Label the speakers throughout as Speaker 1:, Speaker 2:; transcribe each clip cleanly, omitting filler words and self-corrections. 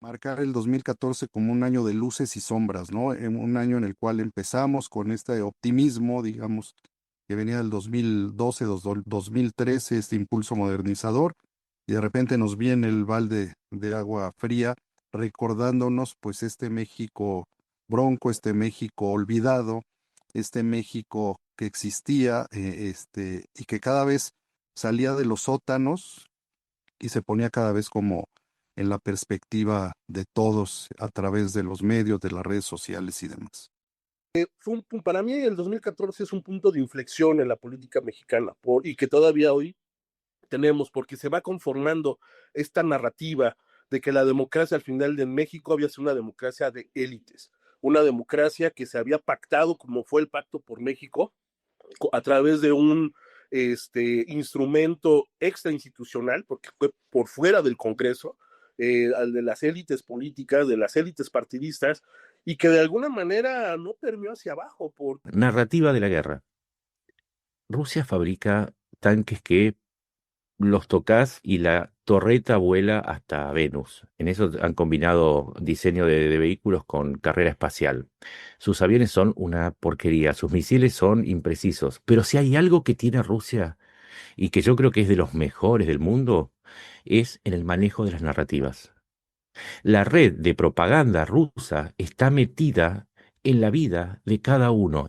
Speaker 1: marcar el 2014 como un año de luces y sombras, ¿no? Un año en el cual empezamos con este optimismo, digamos, que venía del 2012, 2013, este impulso modernizador, y de repente nos viene el balde de agua fría, recordándonos pues este México bronco, este México olvidado, este México que existía, y que cada vez salía de los sótanos y se ponía cada vez como en la perspectiva de todos a través de los medios, de las redes sociales y demás.
Speaker 2: Para mí el 2014 es un punto de inflexión en la política mexicana y que todavía hoy tenemos, porque se va conformando esta narrativa de que la democracia al final de México había sido una democracia de élites, una democracia que se había pactado como fue el Pacto por México a través de un instrumento extrainstitucional, porque fue por fuera del Congreso, al de las élites políticas, de las élites partidistas, y que de alguna manera no permeó hacia abajo.
Speaker 3: Narrativa de la guerra. Rusia fabrica tanques que los tocas y la torreta vuela hasta Venus. En eso han combinado diseño de vehículos con carrera espacial. Sus aviones son una porquería, sus misiles son imprecisos. Pero si hay algo que tiene Rusia y que yo creo que es de los mejores del mundo, es en el manejo de las narrativas. La red de propaganda rusa está metida en la vida de cada uno.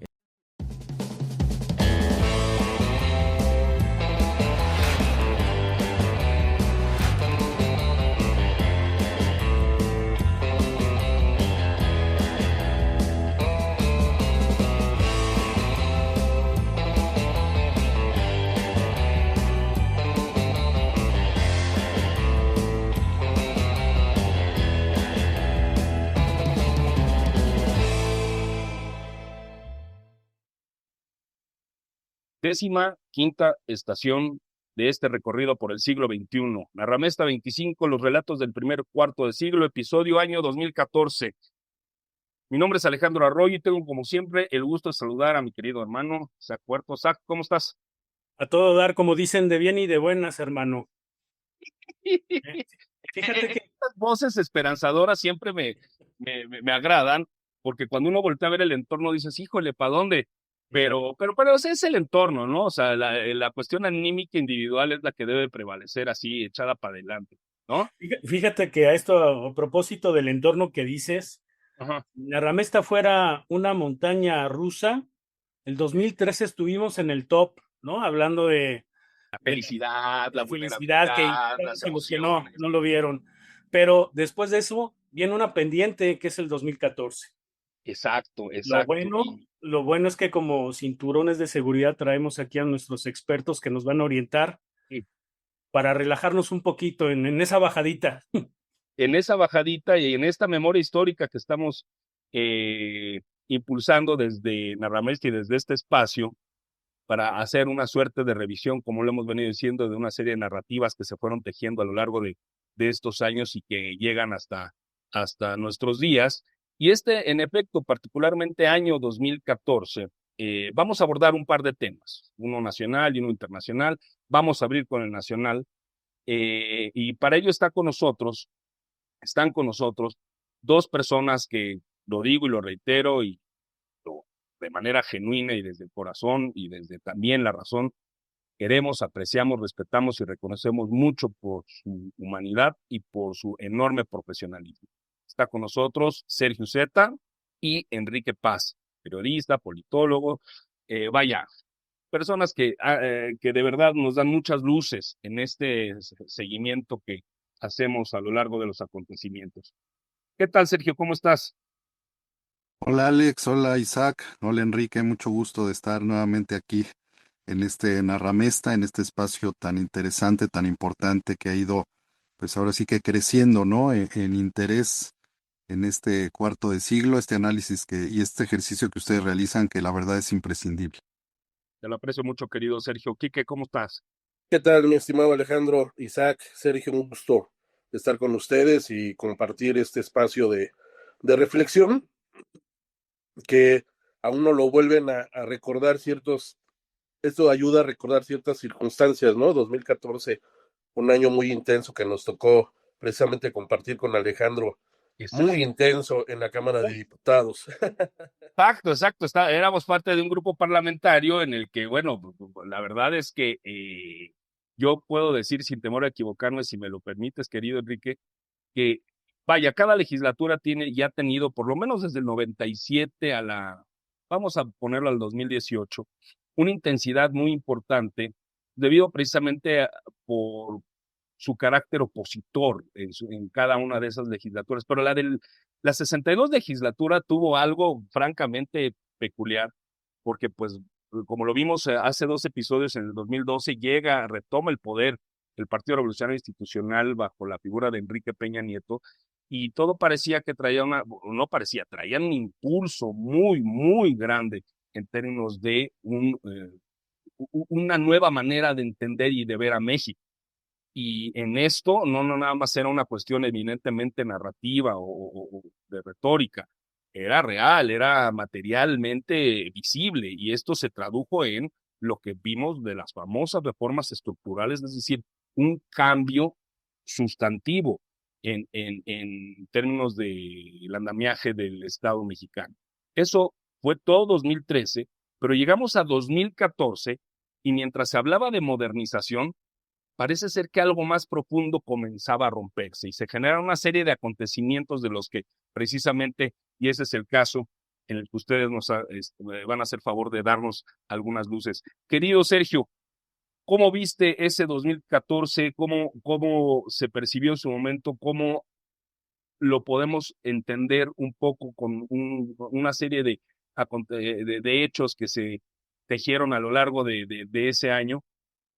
Speaker 4: Décima quinta estación de este recorrido por el siglo XXI. Narramesta 25, los relatos del primer cuarto de siglo, episodio año 2014. Mi nombre es Alejandro Arroyo y tengo, como siempre, el gusto de saludar a mi querido hermano, Zach Puerto. Zach, ¿cómo estás?
Speaker 5: A todo dar, como dicen, de bien y de buenas, hermano. Fíjate que
Speaker 4: Estas voces esperanzadoras siempre me agradan, porque cuando uno voltea a ver el entorno dices, híjole, ¿para dónde? Pero ese es el entorno, ¿no? O sea, la cuestión anímica individual es la que debe prevalecer así, echada para adelante, ¿no?
Speaker 5: fíjate que a propósito del entorno que dices,
Speaker 4: Ajá.
Speaker 5: Narramesta fuera una montaña rusa. El 2013 estuvimos en el top, ¿no? Hablando de
Speaker 4: La felicidad, la
Speaker 5: felicidad que
Speaker 4: vulnerabilidad, las
Speaker 5: los que no
Speaker 4: emociones.
Speaker 5: lo vieron. Pero después de eso viene una pendiente que es el 2014.
Speaker 4: Exacto.
Speaker 5: Lo bueno, lo bueno es que como cinturones de seguridad traemos aquí a nuestros expertos que nos van a orientar
Speaker 4: Y
Speaker 5: para relajarnos un poquito en esa bajadita.
Speaker 4: en esa bajadita y en esta memoria histórica que estamos impulsando desde Narramesta y desde este espacio, para hacer una suerte de revisión, como lo hemos venido diciendo, de una serie de narrativas que se fueron tejiendo a lo largo de estos años y que llegan hasta nuestros días. Y en efecto, particularmente año 2014, vamos a abordar un par de temas, uno nacional y uno internacional. Vamos a abrir con el nacional, y para ello están con nosotros dos personas que, lo digo y lo reitero, y de manera genuina y desde el corazón y desde también la razón, queremos, apreciamos, respetamos y reconocemos mucho por su humanidad y por su enorme profesionalismo. Está con nosotros Sergio Zeta y Enrique Paz, periodista, politólogo, vaya, personas que de verdad nos dan muchas luces en este seguimiento que hacemos a lo largo de los acontecimientos. ¿Qué tal, Sergio? ¿Cómo estás?
Speaker 1: Hola Alex, hola Isaac, hola Enrique, mucho gusto de estar nuevamente aquí en este Narramesta, en este espacio tan interesante, tan importante que ha ido, pues ahora sí que creciendo, ¿no? En interés en este cuarto de siglo, este análisis y este ejercicio que ustedes realizan, que la verdad es imprescindible.
Speaker 4: Te lo aprecio mucho, querido Sergio. Quique, ¿cómo estás?
Speaker 2: ¿Qué tal, mi estimado Alejandro, Isaac, Sergio? Un gusto estar con ustedes y compartir este espacio de reflexión que a uno lo vuelven a recordar esto ayuda a recordar ciertas circunstancias, ¿no? 2014, un año muy intenso que nos tocó precisamente compartir con Alejandro
Speaker 4: Exacto,
Speaker 2: muy intenso en la Cámara de Diputados.
Speaker 4: exacto. Éramos parte de un grupo parlamentario en el que, bueno, la verdad es que yo puedo decir sin temor a equivocarme, si me lo permites, querido Enrique, que vaya, cada legislatura ya ha tenido, por lo menos desde el 97 vamos a ponerlo al 2018, una intensidad muy importante, debido precisamente por su carácter opositor en cada una de esas legislaturas. Pero la 62 legislatura tuvo algo francamente peculiar, porque pues, como lo vimos hace 2 episodios, en el 2012 retoma el poder el Partido Revolucionario Institucional bajo la figura de Enrique Peña Nieto, y todo parecía que no parecía, traía un impulso muy, muy grande en términos de una nueva manera de entender y de ver a México. Y en esto no nada más era una cuestión eminentemente narrativa o de retórica, era real, era materialmente visible, y esto se tradujo en lo que vimos de las famosas reformas estructurales, es decir, un cambio sustantivo en términos del andamiaje del Estado mexicano. Eso fue todo 2013, pero llegamos a 2014 y mientras se hablaba de modernización, parece ser que algo más profundo comenzaba a romperse y se genera una serie de acontecimientos de los que precisamente, y ese es el caso en el que ustedes van a hacer favor de darnos algunas luces. Querido Sergio, ¿cómo viste ese 2014? ¿Cómo se percibió en su momento? ¿Cómo lo podemos entender un poco con una serie de hechos que se tejieron a lo largo de ese año?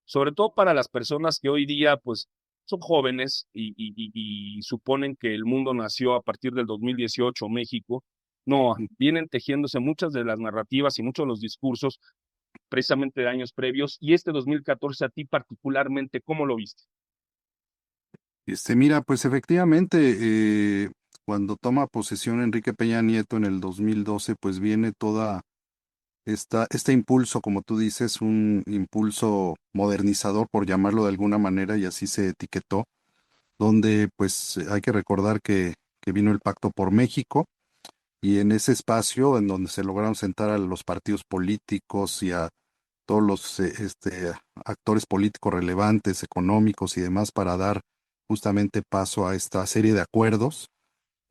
Speaker 4: Sobre todo para las personas que hoy día pues son jóvenes y suponen que el mundo nació a partir del 2018, México. No, vienen tejiéndose muchas de las narrativas y muchos de los discursos precisamente de años previos, y este 2014 a ti particularmente, ¿cómo lo viste?
Speaker 1: Mira, pues efectivamente, cuando toma posesión Enrique Peña Nieto en el 2012, pues viene toda este impulso, como tú dices, un impulso modernizador, por llamarlo de alguna manera, y así se etiquetó, donde pues hay que recordar que vino el Pacto por México, y en ese espacio en donde se lograron sentar a los partidos políticos y a todos los actores políticos relevantes, económicos y demás, para dar justamente paso a esta serie de acuerdos.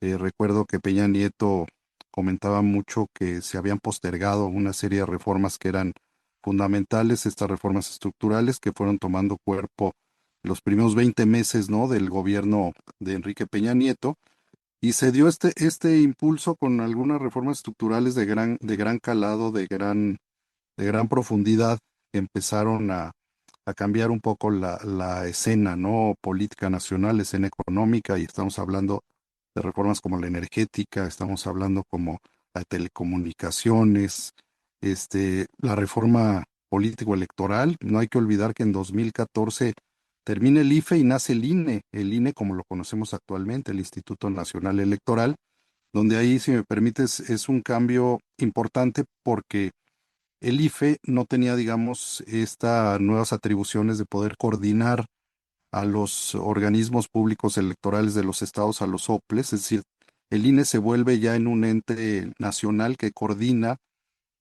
Speaker 1: Recuerdo que Peña Nieto comentaba mucho que se habían postergado una serie de reformas que eran fundamentales, estas reformas estructurales que fueron tomando cuerpo los primeros 20 meses, ¿no?, del gobierno de Enrique Peña Nieto, y se dio este impulso con algunas reformas estructurales de gran calado, de gran profundidad, que empezaron a cambiar un poco la escena, ¿no?, política nacional, escena económica, y estamos hablando de reformas como la energética, estamos hablando como la telecomunicaciones, la reforma político-electoral. No hay que olvidar que en 2014 termina el IFE y nace el INE como lo conocemos actualmente, el Instituto Nacional Electoral, donde ahí, si me permites, es un cambio importante porque el IFE no tenía, digamos, estas nuevas atribuciones de poder coordinar a los organismos públicos electorales de los estados, a los OPLES, es decir, el INE se vuelve ya en un ente nacional que coordina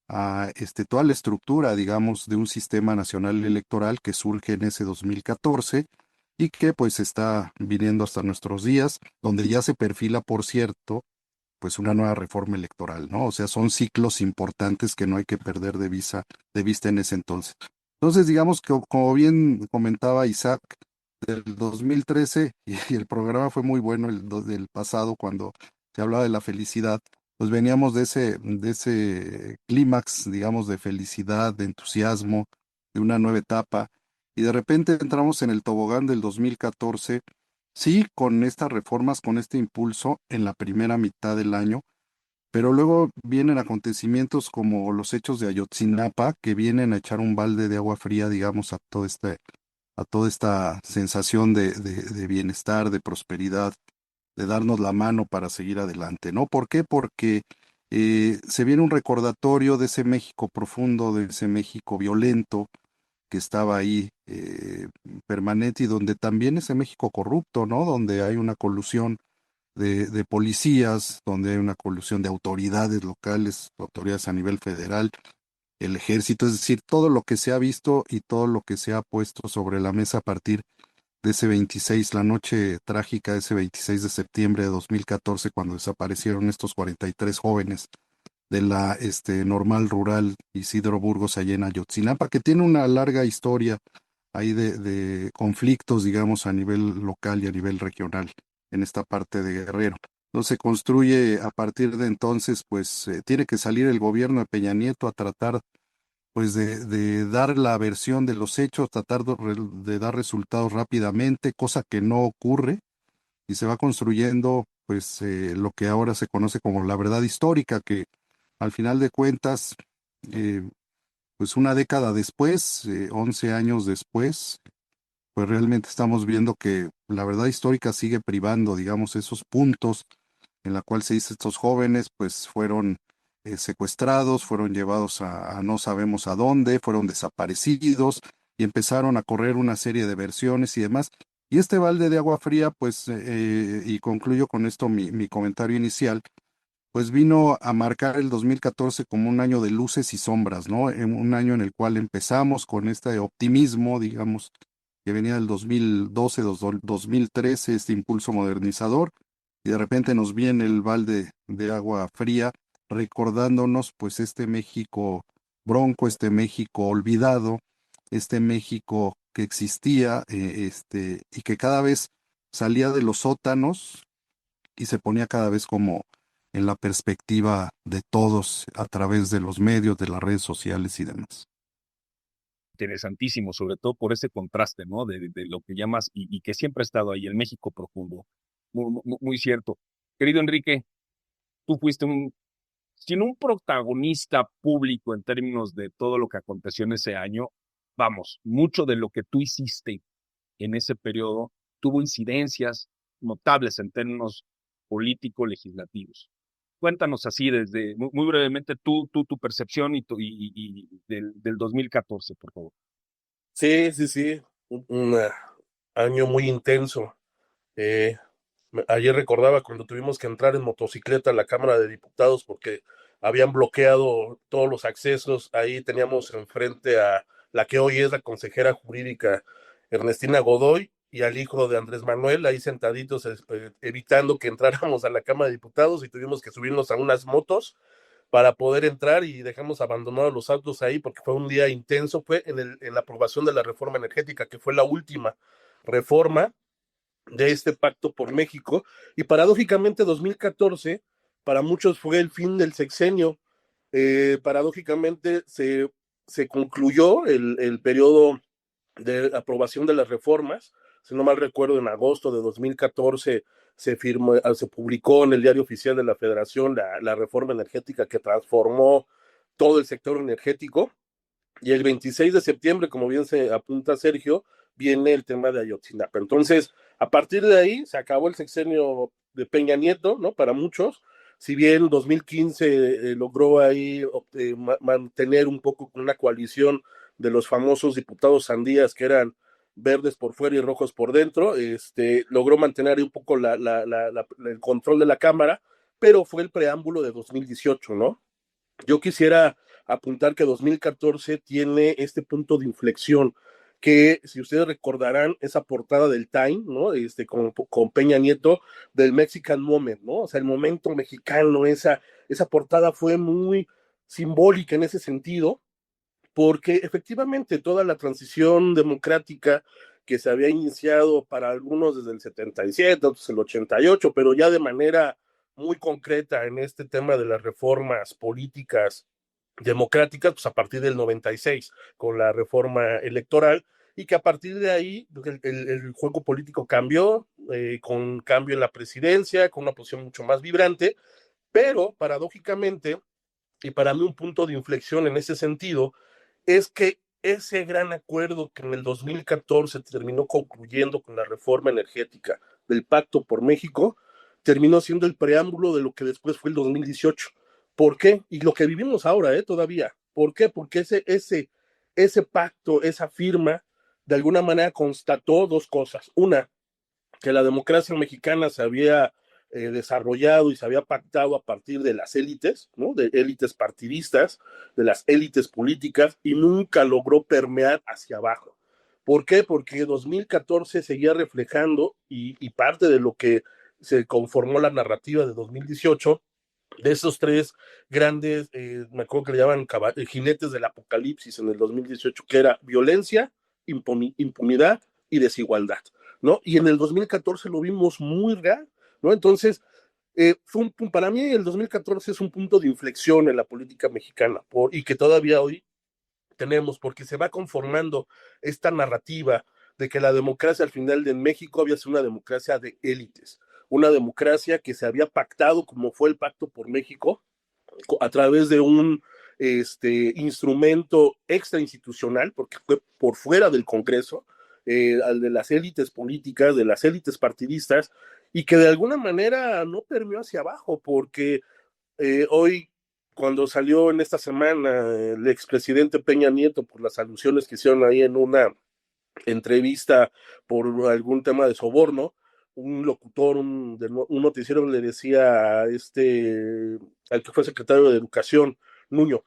Speaker 1: a toda la estructura, digamos, de un sistema nacional electoral que surge en ese 2014 y que pues está viniendo hasta nuestros días, donde ya se perfila, por cierto, pues una nueva reforma electoral, ¿no? O sea, son ciclos importantes que no hay que perder de vista en ese entonces. Entonces, digamos que como bien comentaba Isaac, del 2013, y el programa fue muy bueno del pasado, cuando se hablaba de la felicidad, pues veníamos de ese clímax, digamos, de felicidad, de entusiasmo, de una nueva etapa, y de repente entramos en el tobogán del 2014, sí, con estas reformas, con este impulso en la primera mitad del año, pero luego vienen acontecimientos como los hechos de Ayotzinapa, que vienen a echar un balde de agua fría, digamos, a toda esta sensación de bienestar, de prosperidad, de darnos la mano para seguir adelante, ¿no? ¿Por qué? Porque se viene un recordatorio de ese México profundo, de ese México violento que estaba ahí permanente y donde también ese México corrupto, ¿no? Donde hay una colusión de policías, donde hay una colusión de autoridades locales, autoridades a nivel federal, el ejército, es decir, todo lo que se ha visto y todo lo que se ha puesto sobre la mesa a partir de ese 26, la noche trágica de ese 26 de septiembre de 2014, cuando desaparecieron estos 43 jóvenes de la normal rural Isidro Burgos allá en Ayotzinapa, que tiene una larga historia ahí de conflictos, digamos, a nivel local y a nivel regional en esta parte de Guerrero. Entonces se construye a partir de entonces, pues tiene que salir el gobierno de Peña Nieto a tratar pues de dar la versión de los hechos, tratar de dar resultados rápidamente, cosa que no ocurre, y se va construyendo pues lo que ahora se conoce como la verdad histórica, que al final de cuentas, eh, pues una década después, 11 años después, pues realmente estamos viendo que la verdad histórica sigue privando, digamos, esos puntos en la cual se dice estos jóvenes pues fueron secuestrados, fueron llevados a no sabemos a dónde, fueron desaparecidos y empezaron a correr una serie de versiones y demás. Y este balde de agua fría, pues, y concluyo con esto mi comentario inicial, pues vino a marcar el 2014 como un año de luces y sombras, ¿no? Un año en el cual empezamos con este optimismo, digamos, que venía del 2012, 2013, este impulso modernizador, y de repente nos viene el balde de agua fría, recordándonos pues este México bronco, este México olvidado, este México que existía, y que cada vez salía de los sótanos y se ponía cada vez como en la perspectiva de todos a través de los medios, de las redes sociales y demás.
Speaker 4: Interesantísimo, sobre todo por ese contraste, ¿no? De lo que llamas y que siempre ha estado ahí, el México profundo. Muy cierto. Querido Enrique, tú fuiste sin un protagonista público en términos de todo lo que aconteció en ese año, vamos, mucho de lo que tú hiciste en ese periodo tuvo incidencias notables en términos político-legislativos. Cuéntanos así, desde muy brevemente, tu percepción y del 2014, por favor.
Speaker 2: Sí, un año muy intenso. Eh, Ayer recordaba cuando tuvimos que entrar en motocicleta a la Cámara de Diputados porque habían bloqueado todos los accesos. Ahí teníamos enfrente a la que hoy es la consejera jurídica Ernestina Godoy y al hijo de Andrés Manuel, ahí sentaditos, evitando que entráramos a la Cámara de Diputados, y tuvimos que subirnos a unas motos para poder entrar, y dejamos abandonados los autos ahí porque fue un día intenso. Fue en la aprobación de la reforma energética, que fue la última reforma de este pacto por México, y paradójicamente 2014 para muchos fue el fin del sexenio. Paradójicamente se concluyó el periodo de aprobación de las reformas. Si no mal recuerdo, en agosto de 2014 se publicó en el Diario Oficial de la Federación la reforma energética que transformó todo el sector energético. Y el 26 de septiembre, como bien se apunta Sergio, viene el tema de Ayotzinapa. Entonces, a partir de ahí se acabó el sexenio de Peña Nieto, ¿no? Para muchos, si bien 2015 logró ahí mantener un poco una coalición de los famosos diputados sandías, que eran verdes por fuera y rojos por dentro, logró mantener un poco el control de la Cámara, pero fue el preámbulo de 2018, ¿no? Yo quisiera apuntar que 2014 tiene este punto de inflexión, que si ustedes recordarán esa portada del Time, ¿no? Con Peña Nieto, del Mexican Moment, ¿no? O sea, el momento mexicano, esa portada fue muy simbólica en ese sentido, porque efectivamente toda la transición democrática que se había iniciado para algunos desde el 77, otros el 88, pero ya de manera muy concreta en este tema de las reformas políticas democráticas, pues a partir del 96, con la reforma electoral, y que a partir de ahí el juego político cambió, con cambio en la presidencia, con una posición mucho más vibrante, pero paradójicamente, y para mí un punto de inflexión en ese sentido, es que ese gran acuerdo que en el 2014 terminó concluyendo con la reforma energética del Pacto por México, terminó siendo el preámbulo de lo que después fue el 2018. ¿Por qué? Y lo que vivimos ahora, todavía. ¿Por qué? Porque ese pacto, esa firma de alguna manera constató dos cosas. Una, que la democracia mexicana se había desarrollado y se había pactado a partir de las élites, ¿no? De élites partidistas, de las élites políticas, y nunca logró permear hacia abajo. ¿Por qué? Porque 2014 seguía reflejando, y parte de lo que se conformó la narrativa de 2018, de esos tres grandes, me acuerdo que le llaman jinetes del apocalipsis en el 2018, que era violencia, impunidad y desigualdad, ¿no? Y en el 2014 lo vimos muy real, ¿no? Entonces, para mí el 2014 es un punto de inflexión en la política mexicana, y que todavía hoy tenemos, porque se va conformando esta narrativa de que la democracia al final de México había sido una democracia de élites, una democracia que se había pactado como fue el Pacto por México, a través de un instrumento extrainstitucional, porque fue por fuera del Congreso, al de las élites políticas, de las élites partidistas, y que de alguna manera no permeó hacia abajo, porque hoy, cuando salió en esta semana el expresidente Peña Nieto por las alusiones que hicieron ahí en una entrevista por algún tema de soborno, un locutor, un noticiero le decía a al que fue secretario de Educación, Nuño,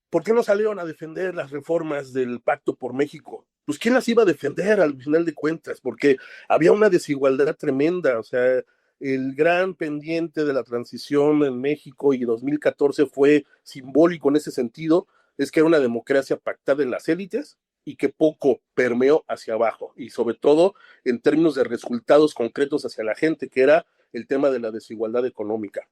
Speaker 2: ¿por qué no salieron a defender las reformas del Pacto por México? Pues ¿quién las iba a defender al final de cuentas? Porque había una desigualdad tremenda, o sea, el gran pendiente de la transición en México y 2014 fue simbólico en ese sentido, es que era una democracia pactada en las élites y que poco permeó hacia abajo, y sobre todo en términos de resultados concretos hacia la gente, que era el tema de la desigualdad económica.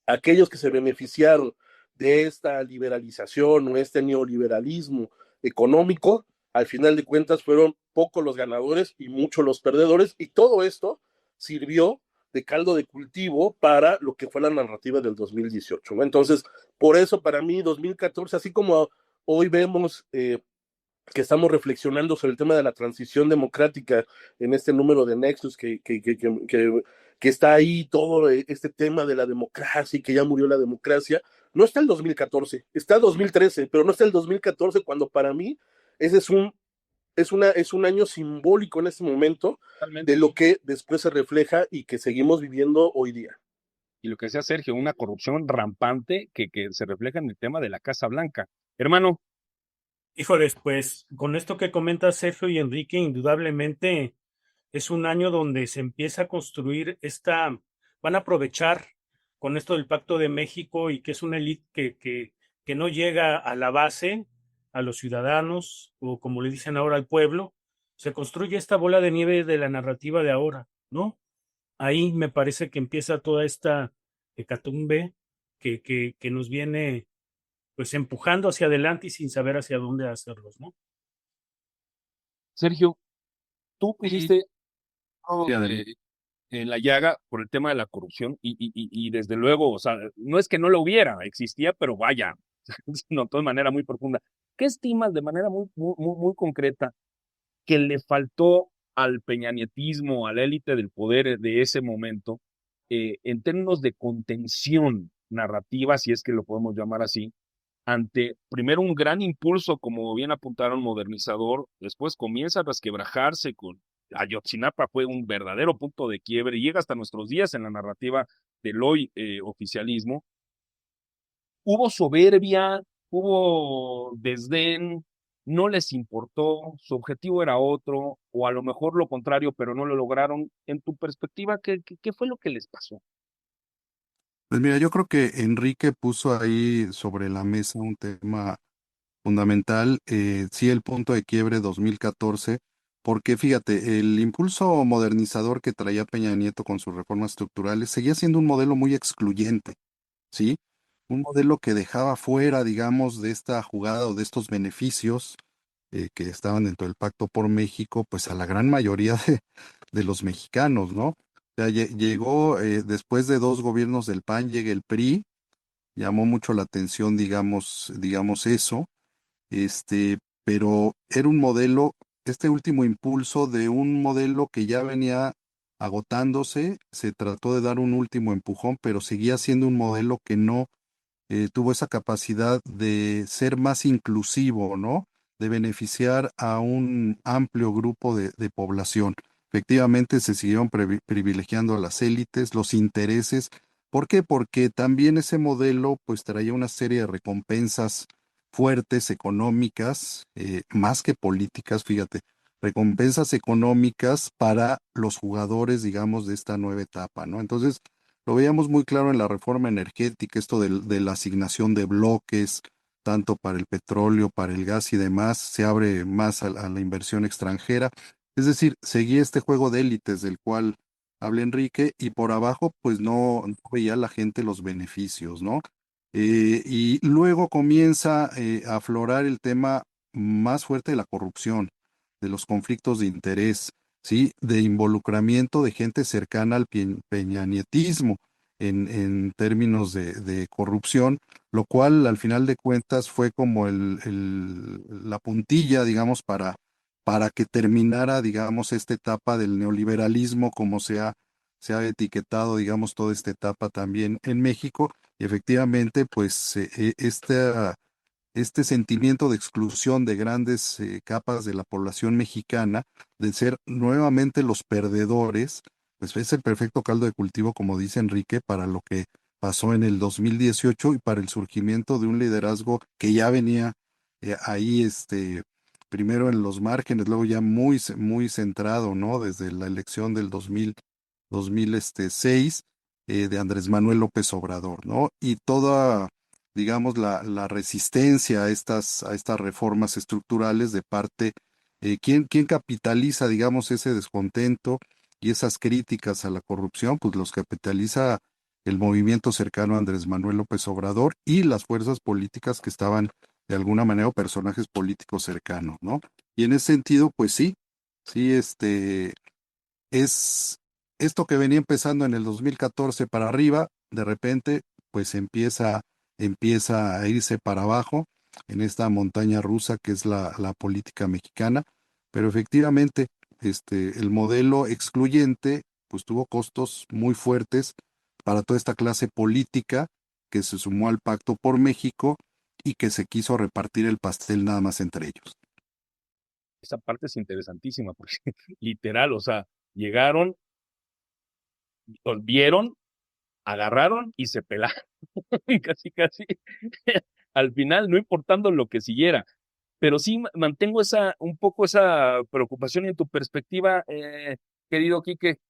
Speaker 2: Aquellos que se beneficiaron de esta liberalización o este neoliberalismo económico, al final de cuentas fueron pocos los ganadores y muchos los perdedores, y todo esto sirvió de caldo de cultivo para lo que fue la narrativa del 2018, ¿no? Entonces, por eso para mí 2014, así como hoy vemos que estamos reflexionando sobre el tema de la transición democrática en este número de Nexus, que está ahí todo este tema de la democracia y que ya murió la democracia, no está el 2014, está el 2013, pero no está el 2014, cuando para mí ese es un año simbólico en este momento
Speaker 4: Totalmente.
Speaker 2: de lo que después se refleja y que seguimos viviendo hoy día.
Speaker 4: Y lo que decía Sergio, una corrupción rampante que se refleja en el tema de la Casa Blanca. Hermano,
Speaker 5: Híjoles, pues con esto que comenta Sergio y Enrique, indudablemente es un año donde se empieza a construir van a aprovechar con esto del Pacto de México, y que es una élite que no llega a la base, a los ciudadanos, o como le dicen ahora al pueblo. Se construye esta bola de nieve de la narrativa de ahora, ¿no? Ahí me parece que empieza toda esta hecatombe que nos viene pues empujando hacia adelante y sin saber hacia dónde hacerlos, ¿no?
Speaker 4: Sergio, tú pusiste
Speaker 1: Sí, adelante.
Speaker 4: en la llaga por el tema de la corrupción y desde luego, o sea, no es que no lo hubiera, existía, pero vaya, notó de manera muy profunda. ¿Qué estimas de manera muy concreta que le faltó al peñanietismo, a la élite del poder de ese momento, en términos de contención narrativa, si es que lo podemos llamar así, ante primero un gran impulso, como bien apuntaron, modernizador, después comienza a resquebrajarse con Ayotzinapa, fue un verdadero punto de quiebre y llega hasta nuestros días en la narrativa del hoy oficialismo? Hubo soberbia, hubo desdén, no les importó, su objetivo era otro, o a lo mejor lo contrario, pero no lo lograron. En tu perspectiva, ¿qué fue lo que les pasó?
Speaker 1: Pues mira, yo creo que Enrique puso ahí sobre la mesa un tema fundamental, sí, el punto de quiebre 2014, porque fíjate, el impulso modernizador que traía Peña Nieto con sus reformas estructurales seguía siendo un modelo muy excluyente, ¿sí? Un modelo que dejaba fuera, digamos, de esta jugada o de estos beneficios que estaban dentro del Pacto por México, pues a la gran mayoría de los mexicanos, ¿no? O sea, llegó, después de dos gobiernos del PAN, llega el PRI, llamó mucho la atención, digamos eso, pero era un modelo, este último impulso de un modelo que ya venía agotándose, se trató de dar un último empujón, pero seguía siendo un modelo que no tuvo esa capacidad de ser más inclusivo, ¿no? de beneficiar a un amplio grupo de población. Efectivamente, se siguieron privilegiando a las élites, los intereses. ¿Por qué? Porque también ese modelo pues traía una serie de recompensas fuertes, económicas, más que políticas, fíjate, recompensas económicas para los jugadores, digamos, de esta nueva etapa, ¿no? Entonces, lo veíamos muy claro en la reforma energética, esto de la asignación de bloques, tanto para el petróleo, para el gas y demás, se abre más a la inversión extranjera. Es decir, seguía este juego de élites del cual habla Enrique y por abajo pues no veía la gente los beneficios, ¿no? Y luego comienza a aflorar el tema más fuerte de la corrupción, de los conflictos de interés, ¿sí? De involucramiento de gente cercana al peñanietismo en términos de corrupción, lo cual al final de cuentas fue como la puntilla, digamos, para que terminara, digamos, esta etapa del neoliberalismo, como se ha etiquetado, digamos, toda esta etapa también en México. Y efectivamente, pues este sentimiento de exclusión de grandes capas de la población mexicana, de ser nuevamente los perdedores, pues es el perfecto caldo de cultivo, como dice Enrique, para lo que pasó en el 2018 y para el surgimiento de un liderazgo que ya venía ahí, primero en los márgenes, luego ya muy centrado, ¿no? Desde la elección del 2006 de Andrés Manuel López Obrador, ¿no? Y toda, digamos, la resistencia a estas reformas estructurales de parte, ¿quién capitaliza, digamos, ese descontento y esas críticas a la corrupción? Pues los capitaliza el movimiento cercano a Andrés Manuel López Obrador y las fuerzas políticas que estaban de alguna manera o personajes políticos cercanos, ¿no? Y en ese sentido, pues sí, es esto que venía empezando en el 2014 para arriba, de repente, pues empieza a irse para abajo en esta montaña rusa que es la política mexicana, pero efectivamente, el modelo excluyente, pues tuvo costos muy fuertes para toda esta clase política que se sumó al Pacto por México y que se quiso repartir el pastel nada más entre ellos.
Speaker 4: Esa parte es interesantísima, porque literal, o sea, llegaron, los vieron, agarraron y se pelaron, casi, casi, al final, no importando lo que siguiera. Pero sí mantengo un poco esa preocupación en tu perspectiva, querido Quique.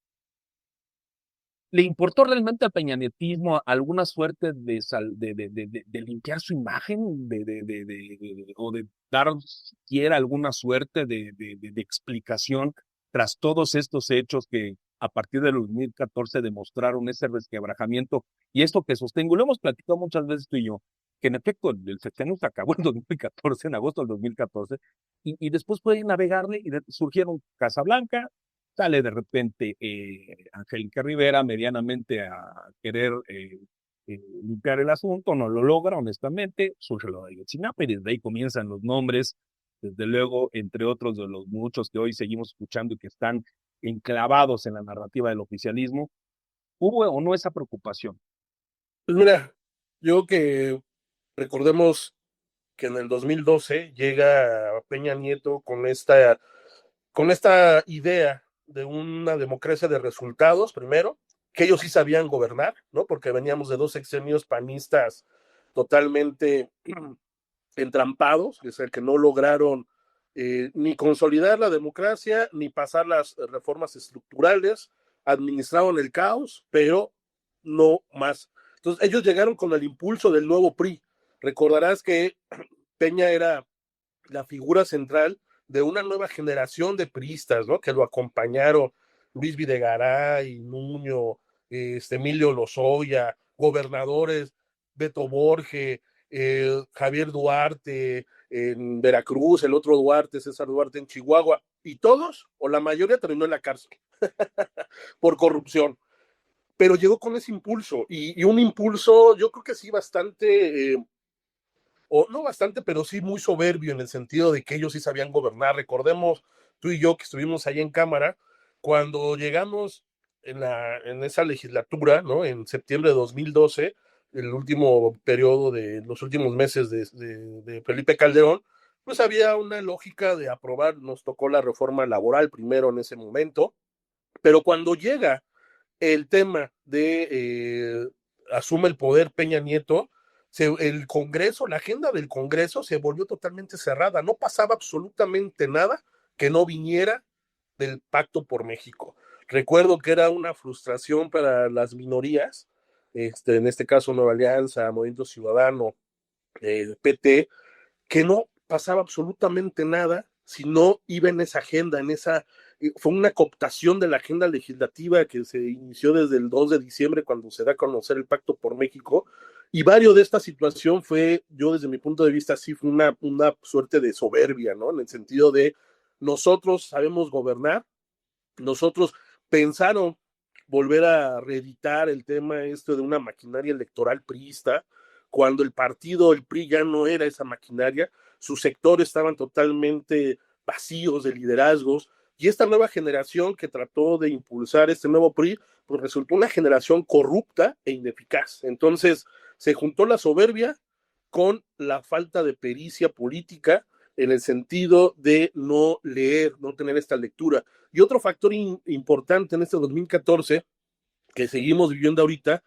Speaker 4: ¿Le importó realmente al peñanetismo alguna suerte de limpiar su imagen, o de dar siquiera alguna suerte de explicación tras todos estos hechos que a partir del 2014 demostraron ese resquebrajamiento? Y esto que sostengo, lo hemos platicado muchas veces tú y yo, que en efecto el sexenio se acabó en 2014, en agosto del 2014, y después pueden navegarle y surgieron Casablanca. Sale de repente Angélica Rivera medianamente a querer limpiar el asunto, no lo logra, honestamente, surge lo de Ayotzinapa y desde ahí comienzan los nombres, desde luego, entre otros de los muchos que hoy seguimos escuchando y que están enclavados en la narrativa del oficialismo. ¿Hubo o no esa preocupación?
Speaker 2: Pues mira, yo que recordemos que en el 2012 llega Peña Nieto con esta idea de una democracia de resultados, primero, que ellos sí sabían gobernar, ¿no? Porque veníamos de 2 sexenios panistas totalmente entrampados, es el que no lograron ni consolidar la democracia, ni pasar las reformas estructurales, administraron el caos, pero no más. Entonces ellos llegaron con el impulso del nuevo PRI. Recordarás que Peña era la figura central de una nueva generación de priistas, ¿no? Que lo acompañaron Luis Videgaray, Nuño, Emilio Lozoya, gobernadores, Beto Borges, Javier Duarte en Veracruz, el otro Duarte, César Duarte en Chihuahua, y todos, o la mayoría, terminó en la cárcel por corrupción. Pero llegó con ese impulso, y un impulso, yo creo que sí, bastante o no bastante, pero sí muy soberbio en el sentido de que ellos sí sabían gobernar. Recordemos tú y yo que estuvimos ahí en Cámara, cuando llegamos en esa legislatura, ¿no? En septiembre de 2012, el último periodo de los últimos meses de Felipe Calderón, pues había una lógica de aprobar, nos tocó la reforma laboral primero en ese momento, pero cuando llega el tema de asume el poder Peña Nieto, el Congreso, la agenda del Congreso se volvió totalmente cerrada, no pasaba absolutamente nada que no viniera del Pacto por México. Recuerdo que era una frustración para las minorías, en este caso Nueva Alianza, Movimiento Ciudadano, PT, que no pasaba absolutamente nada si no iba en esa agenda, fue una cooptación de la agenda legislativa que se inició desde el 2 de diciembre cuando se da a conocer el Pacto por México, y varios de esta situación fue, yo desde mi punto de vista, sí fue una suerte de soberbia, ¿no? En el sentido de nosotros sabemos gobernar, nosotros pensaron volver a reeditar el tema de una maquinaria electoral priista, cuando el partido, el PRI, ya no era esa maquinaria, sus sectores estaban totalmente vacíos de liderazgos, y esta nueva generación que trató de impulsar este nuevo PRI, pues resultó una generación corrupta e ineficaz. Entonces, se juntó la soberbia con la falta de pericia política en el sentido de no leer, no tener esta lectura. Y otro factor importante en este 2014, que seguimos viviendo ahorita,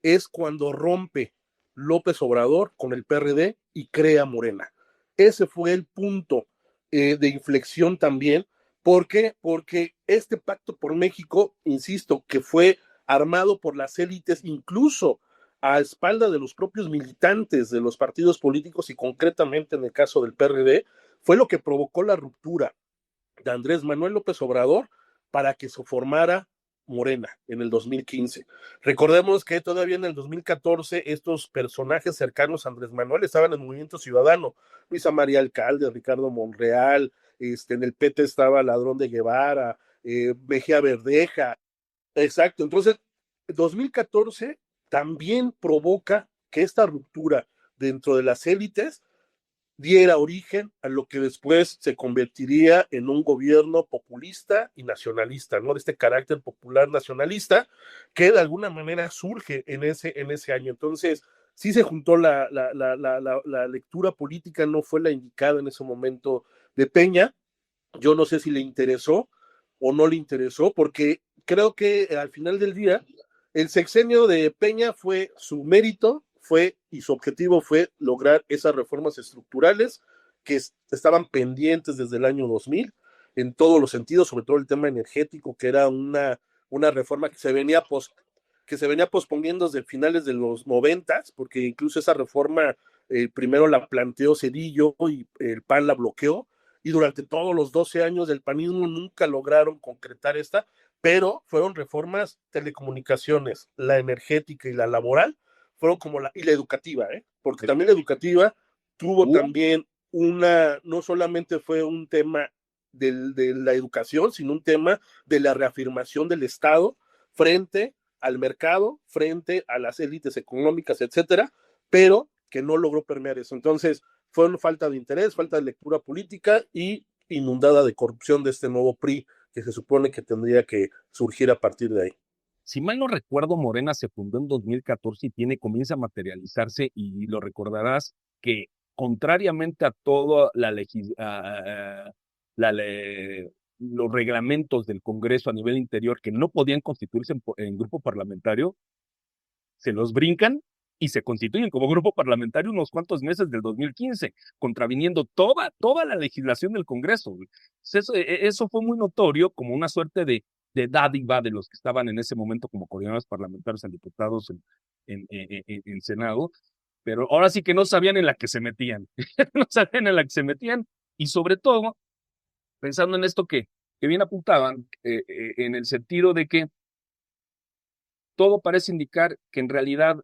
Speaker 2: es cuando rompe López Obrador con el PRD y crea Morena. Ese fue el punto de inflexión también. ¿Por qué? Porque este pacto por México, insisto, que fue armado por las élites, incluso a espalda de los propios militantes de los partidos políticos y concretamente en el caso del PRD, fue lo que provocó la ruptura de Andrés Manuel López Obrador para que se formara Morena en el 2015. Recordemos que todavía en el 2014 estos personajes cercanos a Andrés Manuel estaban en el Movimiento Ciudadano, Luisa María Alcalde, Ricardo Monreal, en el PT estaba Ladrón de Guevara, Mejía Verdeja, exacto. Entonces, 2014 también provoca que esta ruptura dentro de las élites diera origen a lo que después se convertiría en un gobierno populista y nacionalista, ¿no? De este carácter popular nacionalista que de alguna manera surge en ese año. Entonces, sí se juntó la lectura política, no fue la indicada en ese momento de Peña. Yo no sé si le interesó o no le interesó, porque creo que al final del día el sexenio de Peña fue su mérito, y su objetivo fue lograr esas reformas estructurales que estaban pendientes desde el año 2000 en todos los sentidos, sobre todo el tema energético, que era una reforma que se venía posponiendo desde finales de los 90, porque incluso esa reforma primero la planteó Cedillo y el PAN la bloqueó, y durante todos los 12 años del panismo nunca lograron concretar esta, pero fueron reformas telecomunicaciones, la energética y la laboral, fueron como y la educativa, porque también la educativa tuvo también no solamente fue un tema de la educación, sino un tema de la reafirmación del Estado frente al mercado, frente a las élites económicas, etcétera, pero que no logró permear eso. Entonces, fue una falta de interés, falta de lectura política y inundada de corrupción de este nuevo PRI que se supone que tendría que surgir a partir de ahí.
Speaker 4: Si mal no recuerdo, Morena se fundó en 2014 y comienza a materializarse, y lo recordarás que contrariamente a toda los reglamentos del Congreso a nivel interior que no podían constituirse en grupo parlamentario, se los brincan y se constituyen como grupo parlamentario unos cuantos meses del 2015, contraviniendo toda la legislación del Congreso. Eso fue muy notorio, como una suerte de dádiva de los que estaban en ese momento como coordinadores parlamentarios en diputados en Senado, pero ahora sí que no sabían en la que se metían, no sabían en la que se metían, y sobre todo, pensando en esto que bien apuntaban, en el sentido de que todo parece indicar que en realidad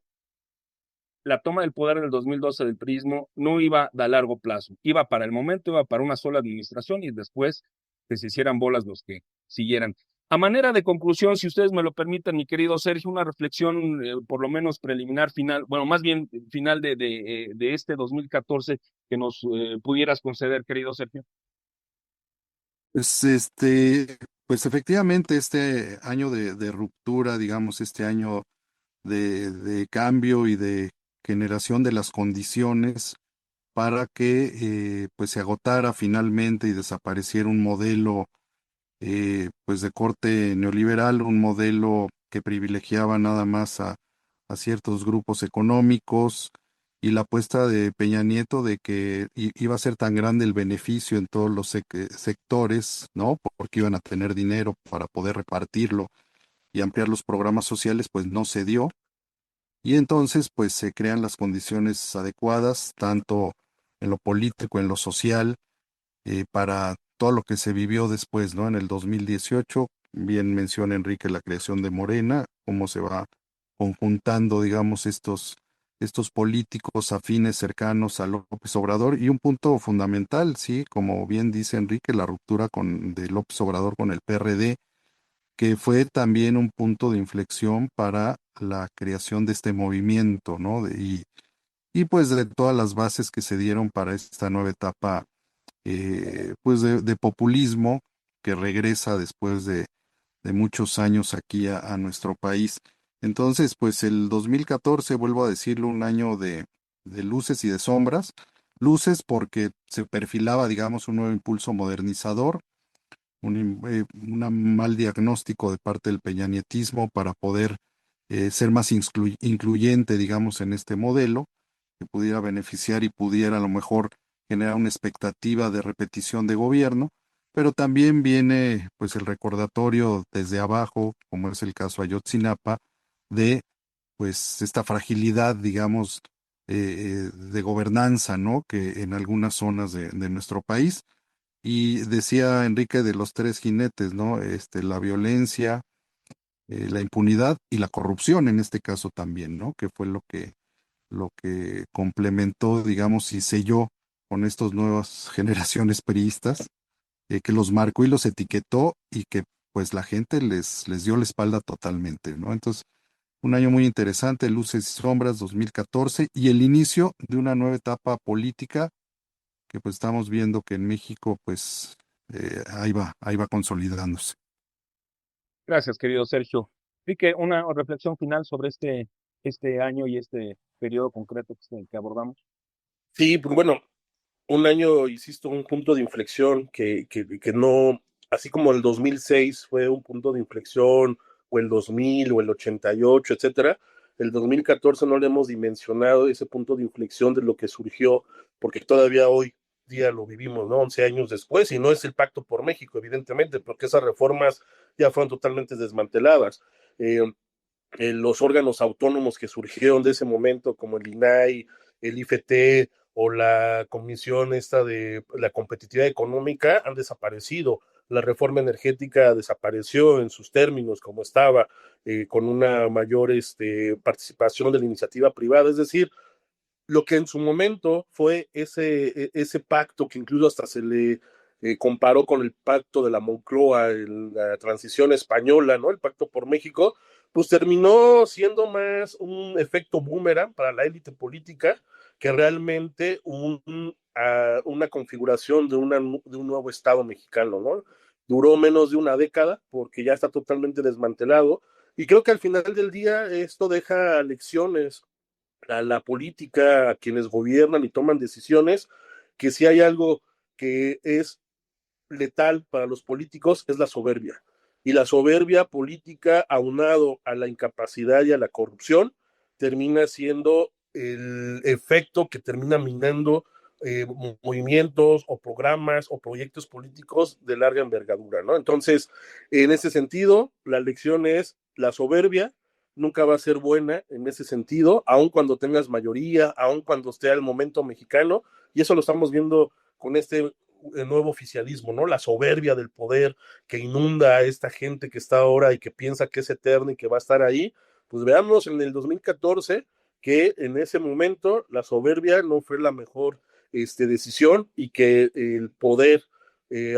Speaker 4: la toma del poder en el 2012 del PRIismo no iba a largo plazo, iba para el momento, iba para una sola administración y después que se hicieran bolas los que siguieran. A manera de conclusión, si ustedes me lo permiten, mi querido Sergio, una reflexión por lo menos preliminar, final, bueno, más bien final de este 2014 que nos pudieras conceder, querido Sergio.
Speaker 1: Pues, pues efectivamente este año de ruptura, digamos, este año de cambio y de generación de las condiciones para que pues se agotara finalmente y desapareciera un modelo pues de corte neoliberal, un modelo que privilegiaba nada más a ciertos grupos económicos, y la apuesta de Peña Nieto de que iba a ser tan grande el beneficio en todos los sectores, ¿no? Porque iban a tener dinero para poder repartirlo y ampliar los programas sociales, pues no se dio. Y entonces, pues se crean las condiciones adecuadas, tanto en lo político, en lo social, para todo lo que se vivió después, ¿no? En el 2018, bien menciona Enrique la creación de Morena, cómo se va conjuntando, digamos, estos políticos afines cercanos a López Obrador, y un punto fundamental, sí, como bien dice Enrique, la ruptura de López Obrador con el PRD, que fue también un punto de inflexión para la creación de este movimiento, ¿no? Y pues de todas las bases que se dieron para esta nueva etapa pues de populismo que regresa después de muchos años aquí a nuestro país. Entonces, pues el 2014, vuelvo a decirlo, un año de luces y de sombras. Luces porque se perfilaba, digamos, un nuevo impulso modernizador, un mal diagnóstico de parte del peñanietismo para poder ser más incluyente, digamos, en este modelo, que pudiera beneficiar y pudiera a lo mejor generar una expectativa de repetición de gobierno, pero también viene pues el recordatorio desde abajo, como es el caso Ayotzinapa, de pues esta fragilidad, digamos, de gobernanza, ¿no? Que en algunas zonas de nuestro país. Y decía Enrique de los tres jinetes, ¿no? La violencia, la impunidad y la corrupción en este caso también, ¿no? Que fue lo que complementó, digamos, y selló con estas nuevas generaciones priistas, que los marcó y los etiquetó, y que pues la gente les dio la espalda totalmente, ¿no? Entonces, un año muy interesante, luces y sombras, 2014, y el inicio de una nueva etapa política que pues estamos viendo que en México pues ahí va consolidándose.
Speaker 4: Gracias, querido Sergio. Enrique, una reflexión final sobre este año y este periodo concreto que abordamos.
Speaker 2: Sí, pues bueno, un año, insisto, un punto de inflexión que no, así como el 2006 fue un punto de inflexión, o el 2000, o el 88, etcétera, el 2014 no le hemos dimensionado ese punto de inflexión de lo que surgió, porque todavía hoy día lo vivimos, ¿no? 11 años después, y no es el Pacto por México, evidentemente, porque esas reformas ya fueron totalmente desmanteladas. Eh, los órganos autónomos que surgieron de ese momento, como el INAI, el IFT o la Comisión esta de la competitividad económica, han desaparecido. La reforma energética desapareció en sus términos como estaba, con una mayor participación de la iniciativa privada. Es decir, lo que en su momento fue ese pacto que incluso hasta se le comparó con el pacto de la Moncloa, la transición española, ¿no? El pacto por México, pues terminó siendo más un efecto boomerang para la élite política que realmente una configuración de un nuevo Estado mexicano, ¿no? Duró menos de una década porque ya está totalmente desmantelado, y creo que al final del día esto deja lecciones a la política, a quienes gobiernan y toman decisiones, que si hay algo que es letal para los políticos es la soberbia. Y la soberbia política, aunado a la incapacidad y a la corrupción, termina siendo el efecto que termina minando movimientos o programas o proyectos políticos de larga envergadura, ¿no? Entonces, en ese sentido, la lección es la soberbia nunca va a ser buena en ese sentido, aun cuando tengas mayoría, aun cuando esté el momento mexicano, y eso lo estamos viendo con este nuevo oficialismo, ¿no? La soberbia del poder que inunda a esta gente que está ahora y que piensa que es eterna y que va a estar ahí. Pues veamos en el 2014 que en ese momento la soberbia no fue la mejor decisión, y que el poder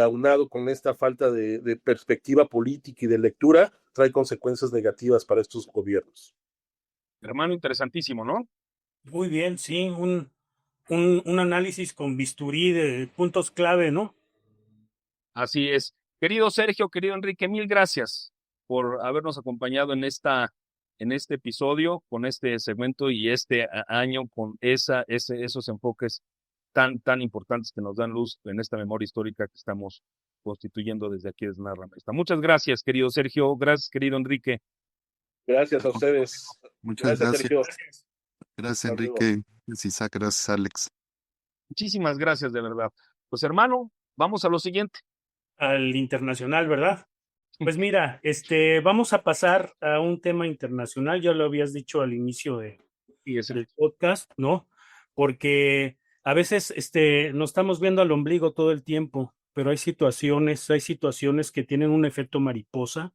Speaker 2: aunado con esta falta de perspectiva política y de lectura, trae consecuencias negativas para estos gobiernos.
Speaker 4: Hermano, interesantísimo, ¿no?
Speaker 5: Muy bien, sí, un análisis con bisturí de puntos clave, ¿no?
Speaker 4: Así es. Querido Sergio, querido Enrique, mil gracias por habernos acompañado en este episodio, con este segmento y este año, con esos enfoques tan importantes que nos dan luz en esta memoria histórica que estamos constituyendo desde aquí desde Narra Maestra. Muchas gracias, querido Sergio. Gracias, querido Enrique.
Speaker 2: Gracias a ustedes.
Speaker 1: Muchas
Speaker 2: Gracias,
Speaker 1: gracias.
Speaker 2: Sergio.
Speaker 1: Gracias,
Speaker 2: Hasta luego.
Speaker 1: Enrique. Gracias, Isaac. Gracias, Alex.
Speaker 4: Muchísimas gracias, de verdad. Pues hermano, vamos a lo siguiente.
Speaker 5: Al internacional, ¿verdad? Pues mira, vamos a pasar a un tema internacional, ya lo habías dicho al inicio
Speaker 4: Y ese,
Speaker 5: del podcast, ¿no? Porque a veces nos estamos viendo al ombligo todo el tiempo, pero hay situaciones que tienen un efecto mariposa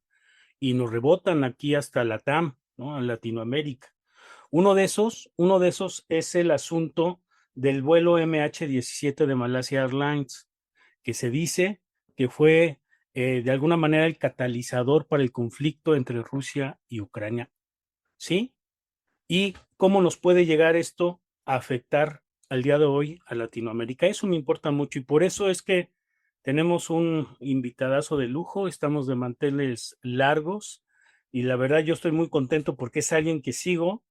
Speaker 5: y nos rebotan aquí hasta Latam, ¿no? A Latinoamérica. Uno de esos es el asunto del vuelo MH17 de Malaysia Airlines, que se dice que fue de alguna manera el catalizador para el conflicto entre Rusia y Ucrania. ¿Sí? ¿Y cómo nos puede llegar esto a afectar al día de hoy a Latinoamérica? Eso me importa mucho y por eso es que tenemos un invitadazo de lujo, estamos de manteles largos y la verdad yo estoy muy contento porque es alguien que sigo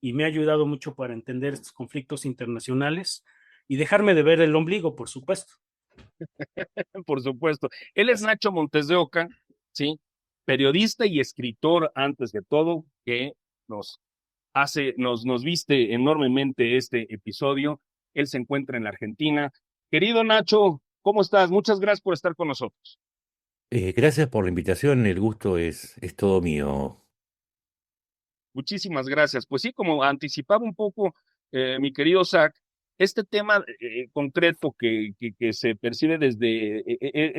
Speaker 5: y me ha ayudado mucho para entender estos conflictos internacionales y dejarme de ver el ombligo, por supuesto.
Speaker 4: por supuesto. Él es Nacho Montes de Oca, ¿sí? Periodista y escritor, antes de todo, que nos viste enormemente este episodio. Él se encuentra en la Argentina. Querido Nacho, ¿cómo estás? Muchas gracias por estar con nosotros.
Speaker 3: Gracias por la invitación, el gusto es todo mío.
Speaker 4: Muchísimas gracias. Pues sí, como anticipaba un poco mi querido Zach, este tema concreto que se percibe desde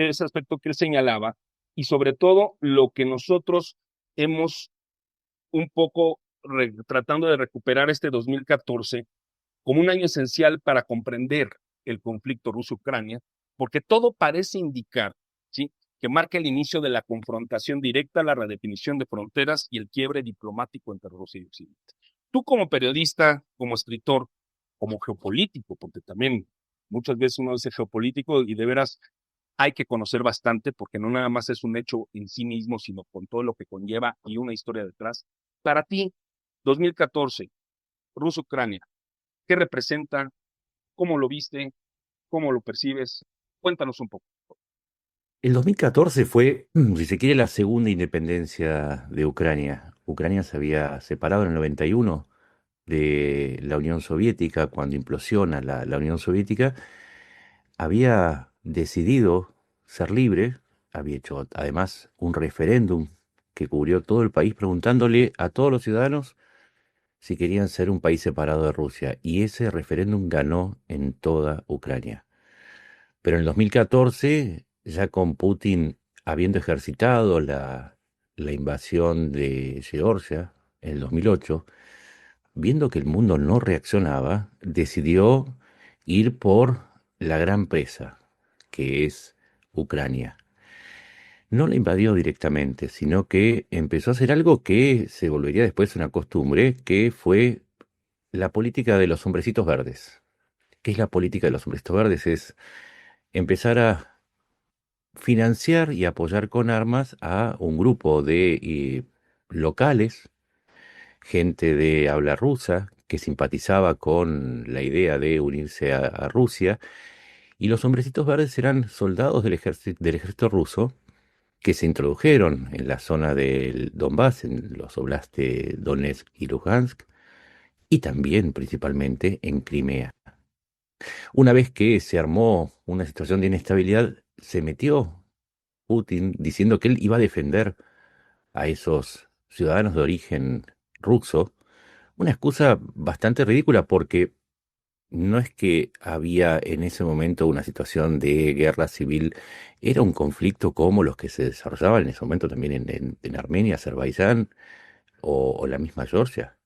Speaker 4: ese aspecto que él señalaba, y sobre todo lo que nosotros hemos un poco tratando de recuperar este 2014 como un año esencial para comprender el conflicto ruso-Ucrania, porque todo parece indicar, ¿sí?, que marca el inicio de la confrontación directa, la redefinición de fronteras y el quiebre diplomático entre Rusia y Occidente. Tú como periodista, como escritor, como geopolítico, porque también muchas veces uno dice geopolítico y de veras hay que conocer bastante porque no nada más es un hecho en sí mismo, sino con todo lo que conlleva y una historia detrás. Para ti, 2014, Rusia-Ucrania, ¿qué representa? ¿Cómo lo viste? ¿Cómo lo percibes? Cuéntanos un poco.
Speaker 3: El 2014 fue, si se quiere, la segunda independencia de Ucrania. Ucrania se había separado en el 91 de la Unión Soviética, cuando implosiona la Unión Soviética. Había decidido ser libre, había hecho además un referéndum que cubrió todo el país preguntándole a todos los ciudadanos si querían ser un país separado de Rusia. Y ese referéndum ganó en toda Ucrania. Pero en el 2014, ya con Putin habiendo ejercitado la invasión de Georgia en el 2008, viendo que el mundo no reaccionaba, decidió ir por la gran presa, que es Ucrania. No la invadió directamente, sino que empezó a hacer algo que se volvería después una costumbre, que fue la política de los hombrecitos verdes. ¿Qué es la política de los hombrecitos verdes? Es empezar a financiar y apoyar con armas a un grupo de locales, gente de habla rusa, que simpatizaba con la idea de unirse a Rusia, y los hombrecitos verdes eran soldados del ejército ruso que se introdujeron en la zona del Donbass, en los oblasts de Donetsk y Lugansk, y también principalmente en Crimea. Una vez que se armó una situación de inestabilidad, se metió Putin diciendo que él iba a defender a esos ciudadanos de origen ruso, una excusa bastante ridícula porque no es que había en ese momento una situación de guerra civil, era un conflicto como los que se desarrollaban en ese momento también en Armenia, Azerbaiyán o la misma Georgia.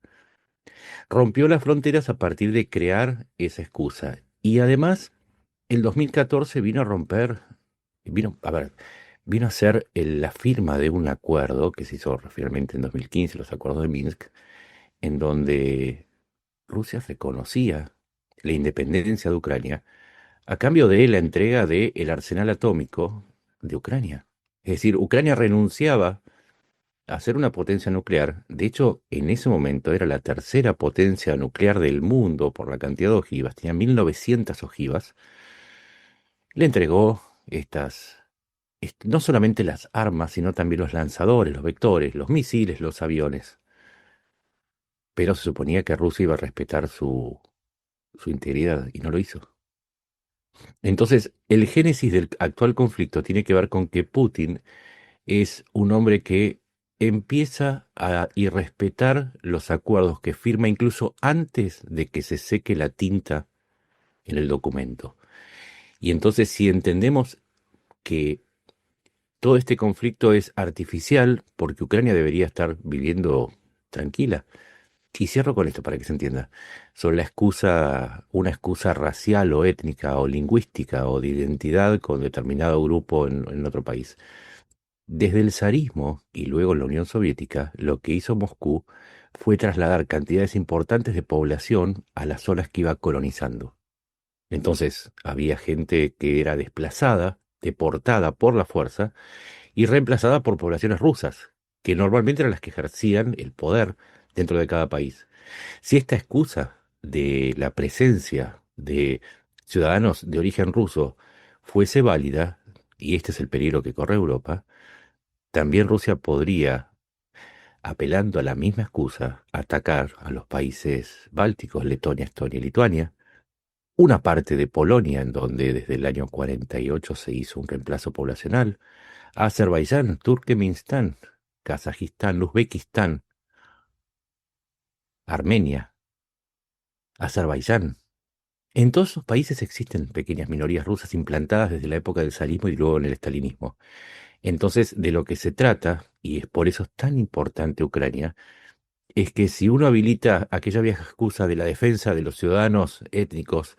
Speaker 3: Rompió las fronteras a partir de crear esa excusa. Y además, el 2014 vino a romper, vino a ser la firma de un acuerdo que se hizo finalmente en 2015, los acuerdos de Minsk, en donde Rusia reconocía la independencia de Ucrania a cambio de la entrega del arsenal atómico de Ucrania. Es decir, Ucrania renunciaba a ser una potencia nuclear. De hecho, en ese momento era la tercera potencia nuclear del mundo por la cantidad de ojivas, tenía 1900 ojivas. Le entregó no solamente las armas, sino también los lanzadores, los vectores, los misiles, los aviones. Pero se suponía que Rusia iba a respetar su integridad y no lo hizo. Entonces, el génesis del actual conflicto tiene que ver con que Putin es un hombre que empieza a irrespetar los acuerdos que firma incluso antes de que se seque la tinta en el documento. Y entonces, si entendemos que todo este conflicto es artificial, porque Ucrania debería estar viviendo tranquila. Y cierro con esto para que se entienda. Sobre una excusa racial o étnica o lingüística o de identidad con determinado grupo en otro país. Desde el zarismo y luego la Unión Soviética, lo que hizo Moscú fue trasladar cantidades importantes de población a las zonas que iba colonizando. Entonces había gente que era desplazada, deportada por la fuerza y reemplazada por poblaciones rusas, que normalmente eran las que ejercían el poder dentro de cada país. Si esta excusa de la presencia de ciudadanos de origen ruso fuese válida, y este es el peligro que corre Europa, también Rusia podría, apelando a la misma excusa, atacar a los países bálticos, Letonia, Estonia y Lituania, una parte de Polonia, en donde desde el año 48 se hizo un reemplazo poblacional, Azerbaiyán, Turkmenistán, Kazajistán, Uzbekistán, Armenia, Azerbaiyán. En todos esos países existen pequeñas minorías rusas implantadas desde la época del zarismo y luego en el estalinismo. Entonces, de lo que se trata, y es por eso es tan importante Ucrania, es que si uno habilita aquella vieja excusa de la defensa de los ciudadanos étnicos,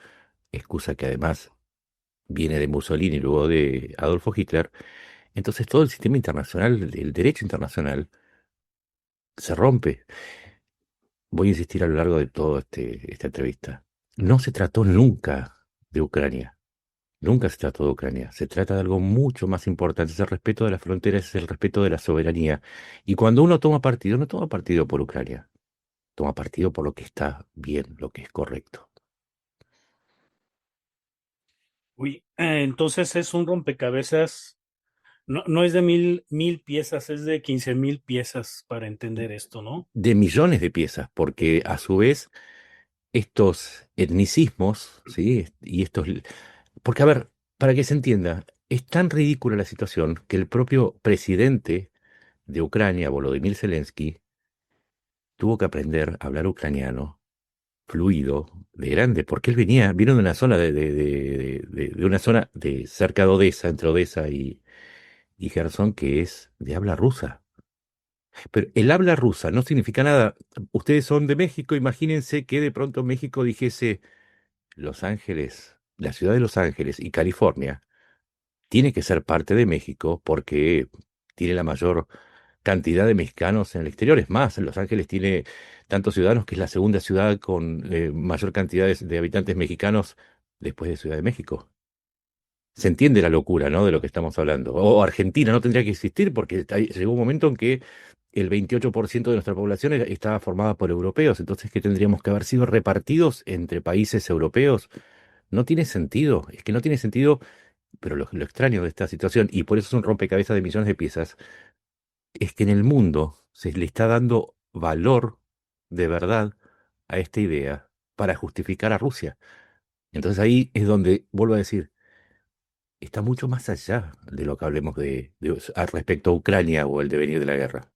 Speaker 3: excusa que además viene de Mussolini y luego de Adolfo Hitler, entonces todo el sistema internacional, el derecho internacional, se rompe. Voy a insistir a lo largo de toda esta entrevista. No se trató nunca de Ucrania. Nunca se trató de Ucrania. Se trata de algo mucho más importante. Es el respeto de las fronteras, es el respeto de la soberanía. Y cuando uno toma partido, no toma partido por Ucrania. Toma partido por lo que está bien, lo que es correcto.
Speaker 5: Uy, entonces es un rompecabezas. No, no es de mil piezas, es de 15,000 piezas para entender esto, ¿no?
Speaker 3: De millones de piezas, porque a su vez estos etnicismos, ¿sí? Y porque, a ver, para que se entienda, es tan ridícula la situación que el propio presidente de Ucrania, Volodymyr Zelensky, tuvo que aprender a hablar ucraniano fluido, de grande, porque él vino de una zona de una zona de cerca de Odessa, entre Odessa y Gerson, que es de habla rusa. Pero el habla rusa no significa nada. Ustedes son de México, imagínense que de pronto México dijese Los Ángeles, la ciudad de Los Ángeles y California tiene que ser parte de México porque tiene la mayor cantidad de mexicanos en el exterior. Es más, Los Ángeles tiene tantos ciudadanos que es la segunda ciudad con mayor cantidad de habitantes mexicanos después de Ciudad de México. Se entiende la locura, ¿no? De lo que estamos hablando. O Argentina no tendría que existir porque llegó un momento en que el 28% de nuestra población estaba formada por europeos. Entonces, ¿qué tendríamos que haber sido repartidos entre países europeos? No tiene sentido. Es que no tiene sentido, pero lo extraño de esta situación, y por eso es un rompecabezas de millones de piezas, es que en el mundo se le está dando valor de verdad a esta idea para justificar a Rusia. Entonces ahí es donde, vuelvo a decir, está mucho más allá de lo que hablemos respecto a Ucrania o el devenir de la guerra.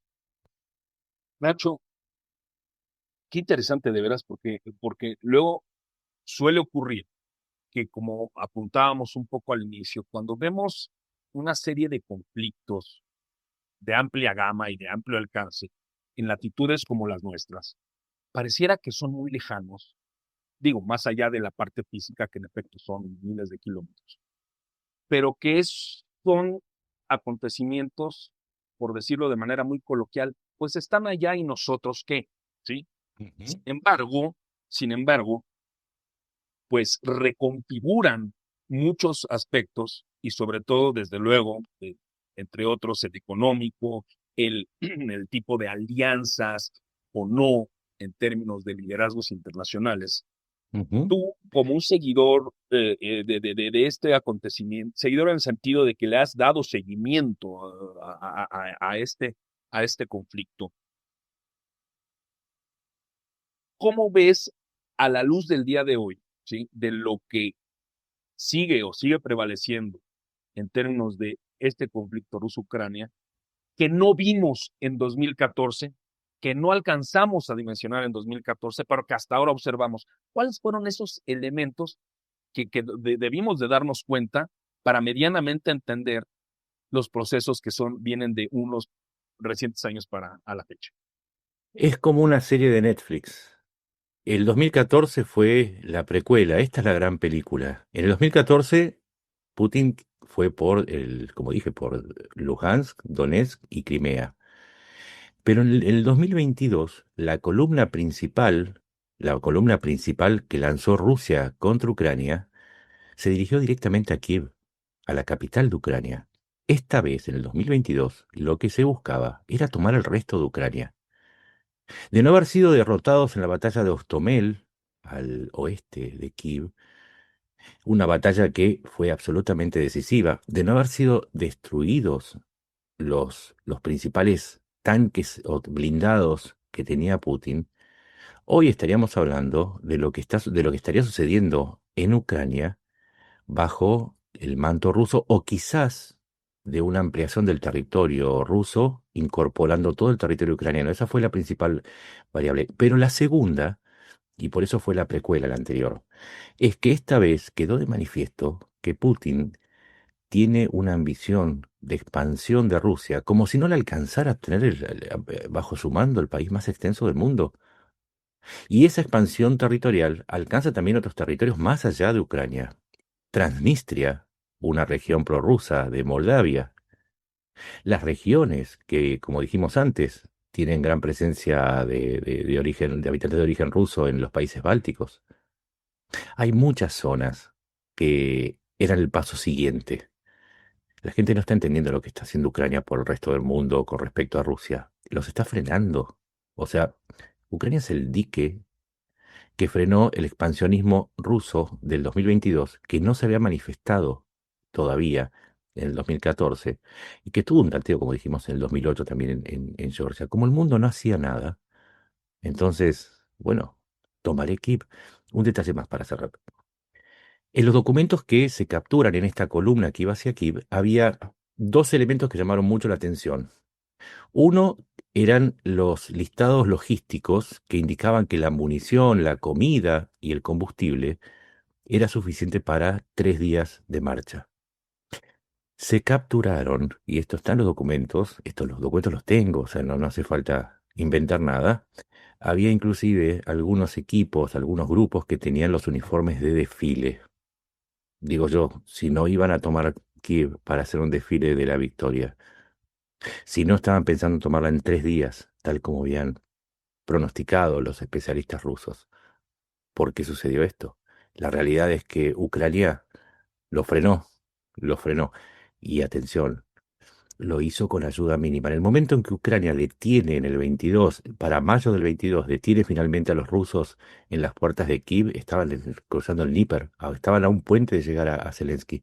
Speaker 4: Nacho, qué interesante de veras, porque luego suele ocurrir que, como apuntábamos un poco al inicio, cuando vemos una serie de conflictos de amplia gama y de amplio alcance en latitudes como las nuestras, pareciera que son muy lejanos, digo, más allá de la parte física, que en efecto son miles de kilómetros, pero son acontecimientos, por decirlo de manera muy coloquial, pues están allá y nosotros qué, ¿sí?
Speaker 3: Ujú.
Speaker 4: Sin embargo, pues reconfiguran muchos aspectos y sobre todo, desde luego, entre otros, el económico, el tipo de alianzas o no en términos de liderazgos internacionales.
Speaker 3: Ujú.
Speaker 4: Tú, como un seguidor de este acontecimiento, seguidor en el sentido de que le has dado seguimiento a este conflicto, ¿cómo ves a la luz del día de hoy, ¿sí?, de lo que sigue prevaleciendo en términos de este conflicto ruso-Ucrania, que no vimos en 2014, que no alcanzamos a dimensionar en 2014, pero que hasta ahora observamos? ¿Cuáles fueron esos elementos que debimos de darnos cuenta para medianamente entender los procesos que vienen de unos recientes años a la fecha?
Speaker 3: Es como una serie de Netflix. El 2014 fue la precuela, esta es la gran película. En el 2014, Putin fue como dije, por Luhansk, Donetsk y Crimea. Pero en el 2022, la columna principal que lanzó Rusia contra Ucrania, se dirigió directamente a Kiev, a la capital de Ucrania. Esta vez, en el 2022, lo que se buscaba era tomar el resto de Ucrania. De no haber sido derrotados en la batalla de Hostomel, al oeste de Kiev, una batalla que fue absolutamente decisiva, de no haber sido destruidos los principales tanques o blindados que tenía Putin, hoy estaríamos hablando de lo que estaría sucediendo en Ucrania bajo el manto ruso, o quizás de una ampliación del territorio ruso incorporando todo el territorio ucraniano. Esa fue la principal variable. Pero la segunda, y por eso fue la precuela, la anterior, es que esta vez quedó de manifiesto que Putin tiene una ambición de expansión de Rusia, como si no le alcanzara a tener bajo su mando el país más extenso del mundo. Y esa expansión territorial alcanza también otros territorios más allá de Ucrania. Transnistria, una región prorrusa de Moldavia. Las regiones que, como dijimos antes, tienen gran presencia de habitantes de origen ruso en los países bálticos. Hay muchas zonas que eran el paso siguiente. La gente no está entendiendo lo que está haciendo Ucrania por el resto del mundo con respecto a Rusia. Los está frenando. O sea, Ucrania es el dique que frenó el expansionismo ruso del 2022, que no se había manifestado todavía en el 2014, y que tuvo un tanteo, como dijimos, en el 2008 también en Georgia. Como el mundo no hacía nada, entonces, bueno, tomaré Kiev. Un detalle más para cerrar. En los documentos que se capturan en esta columna que iba hacia Kiev, había dos elementos que llamaron mucho la atención. Uno eran los listados logísticos que indicaban que la munición, la comida y el combustible era suficiente para 3 días de marcha. Se capturaron, y esto está en los documentos los tengo, o sea, no hace falta inventar nada. Había inclusive algunos equipos, algunos grupos que tenían los uniformes de desfile. Digo yo, si no iban a tomar Kiev para hacer un desfile de la victoria, si no estaban pensando en tomarla en 3 días, tal como habían pronosticado los especialistas rusos. ¿Por qué sucedió esto? La realidad es que Ucrania lo frenó, lo frenó. Y atención, lo hizo con ayuda mínima. En el momento en que Ucrania detiene en el 22, para mayo del 22, detiene finalmente a los rusos en las puertas de Kiev, estaban cruzando el Dnieper, estaban a un puente de llegar a Zelensky.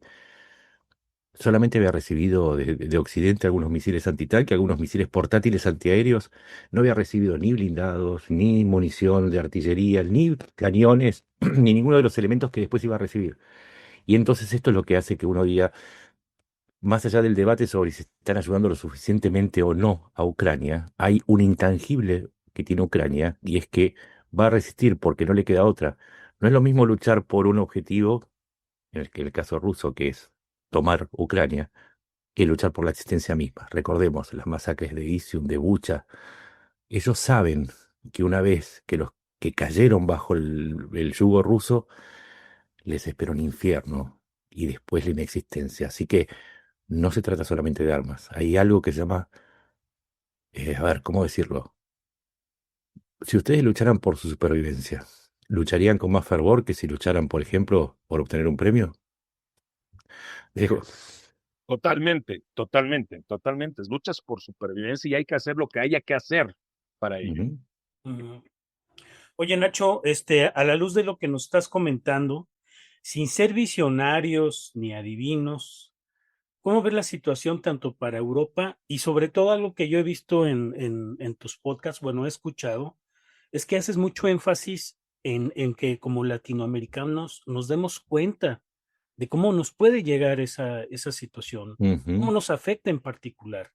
Speaker 3: Solamente había recibido de Occidente algunos misiles antitanque, algunos misiles portátiles antiaéreos. No había recibido ni blindados, ni munición de artillería, ni cañones, ni ninguno de los elementos que después iba a recibir. Y entonces esto es lo que hace que uno diga, más allá del debate sobre si están ayudando lo suficientemente o no a Ucrania, hay un intangible que tiene Ucrania, y es que va a resistir porque no le queda otra. No es lo mismo luchar por un objetivo, en el caso ruso, que es tomar Ucrania, que luchar por la existencia misma. Recordemos las masacres de Isium, de Bucha. Ellos saben que una vez que los que cayeron bajo el yugo ruso, les espera un infierno y después la inexistencia. Así que no se trata solamente de armas. Hay algo que se llama, a ver, ¿cómo decirlo? Si ustedes lucharan por su supervivencia, ¿lucharían con más fervor que si lucharan, por ejemplo, por obtener un premio? Dejo,
Speaker 4: Totalmente, totalmente, totalmente. Luchas por supervivencia y hay que hacer lo que haya que hacer para ello.
Speaker 5: Ujú. Oye, Nacho, a la luz de lo que nos estás comentando, sin ser visionarios ni adivinos, ¿cómo ves la situación tanto para Europa y sobre todo algo que yo he visto en tus podcasts, bueno, he escuchado, es que haces mucho énfasis en que como latinoamericanos nos demos cuenta de cómo nos puede llegar esa situación, cómo
Speaker 3: Ujú.
Speaker 5: nos afecta en particular.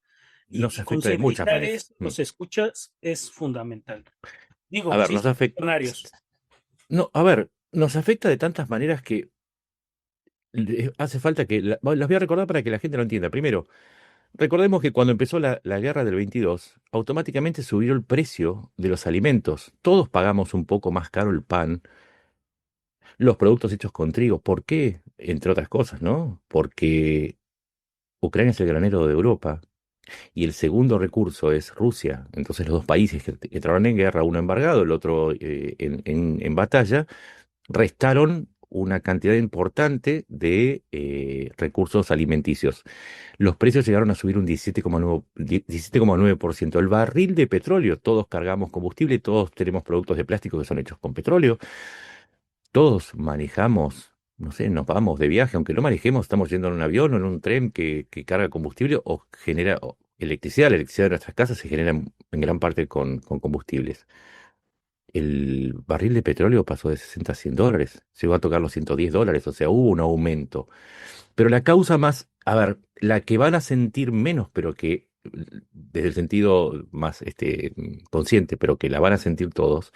Speaker 3: Nos
Speaker 5: Y
Speaker 3: afecta de muchas
Speaker 5: concientizar
Speaker 3: maneras.
Speaker 5: eso, los escuchas, es fundamental.
Speaker 3: A
Speaker 5: Digo,
Speaker 3: ver,
Speaker 5: sí,
Speaker 3: nos
Speaker 5: son
Speaker 3: afecta.
Speaker 5: visionarios.
Speaker 3: No, a ver, nos afecta de tantas maneras que hace falta que las voy a recordar para que la gente lo entienda. Primero, recordemos que cuando empezó la guerra del 22, automáticamente subió el precio de los alimentos. Todos pagamos un poco más caro el pan, los productos hechos con trigo. ¿Por qué? Entre otras cosas, ¿no? Porque Ucrania es el granero de Europa y el segundo recurso es Rusia. Entonces los dos países que entraron en guerra, uno embargado, el otro en batalla, restaron una cantidad importante de recursos alimenticios. Los precios llegaron a subir un 17,9%. El barril de petróleo, todos cargamos combustible, todos tenemos productos de plástico que son hechos con petróleo, todos manejamos, no sé, nos vamos de viaje, aunque no manejemos, estamos yendo en un avión o en un tren que carga combustible o genera electricidad. La electricidad de nuestras casas se genera en gran parte con combustibles. El barril de petróleo pasó de 60 a $100, llegó a tocar los $110, o sea, hubo un aumento. Pero la causa más, a ver, la que van a sentir menos, pero que desde el sentido más consciente, pero que la van a sentir todos,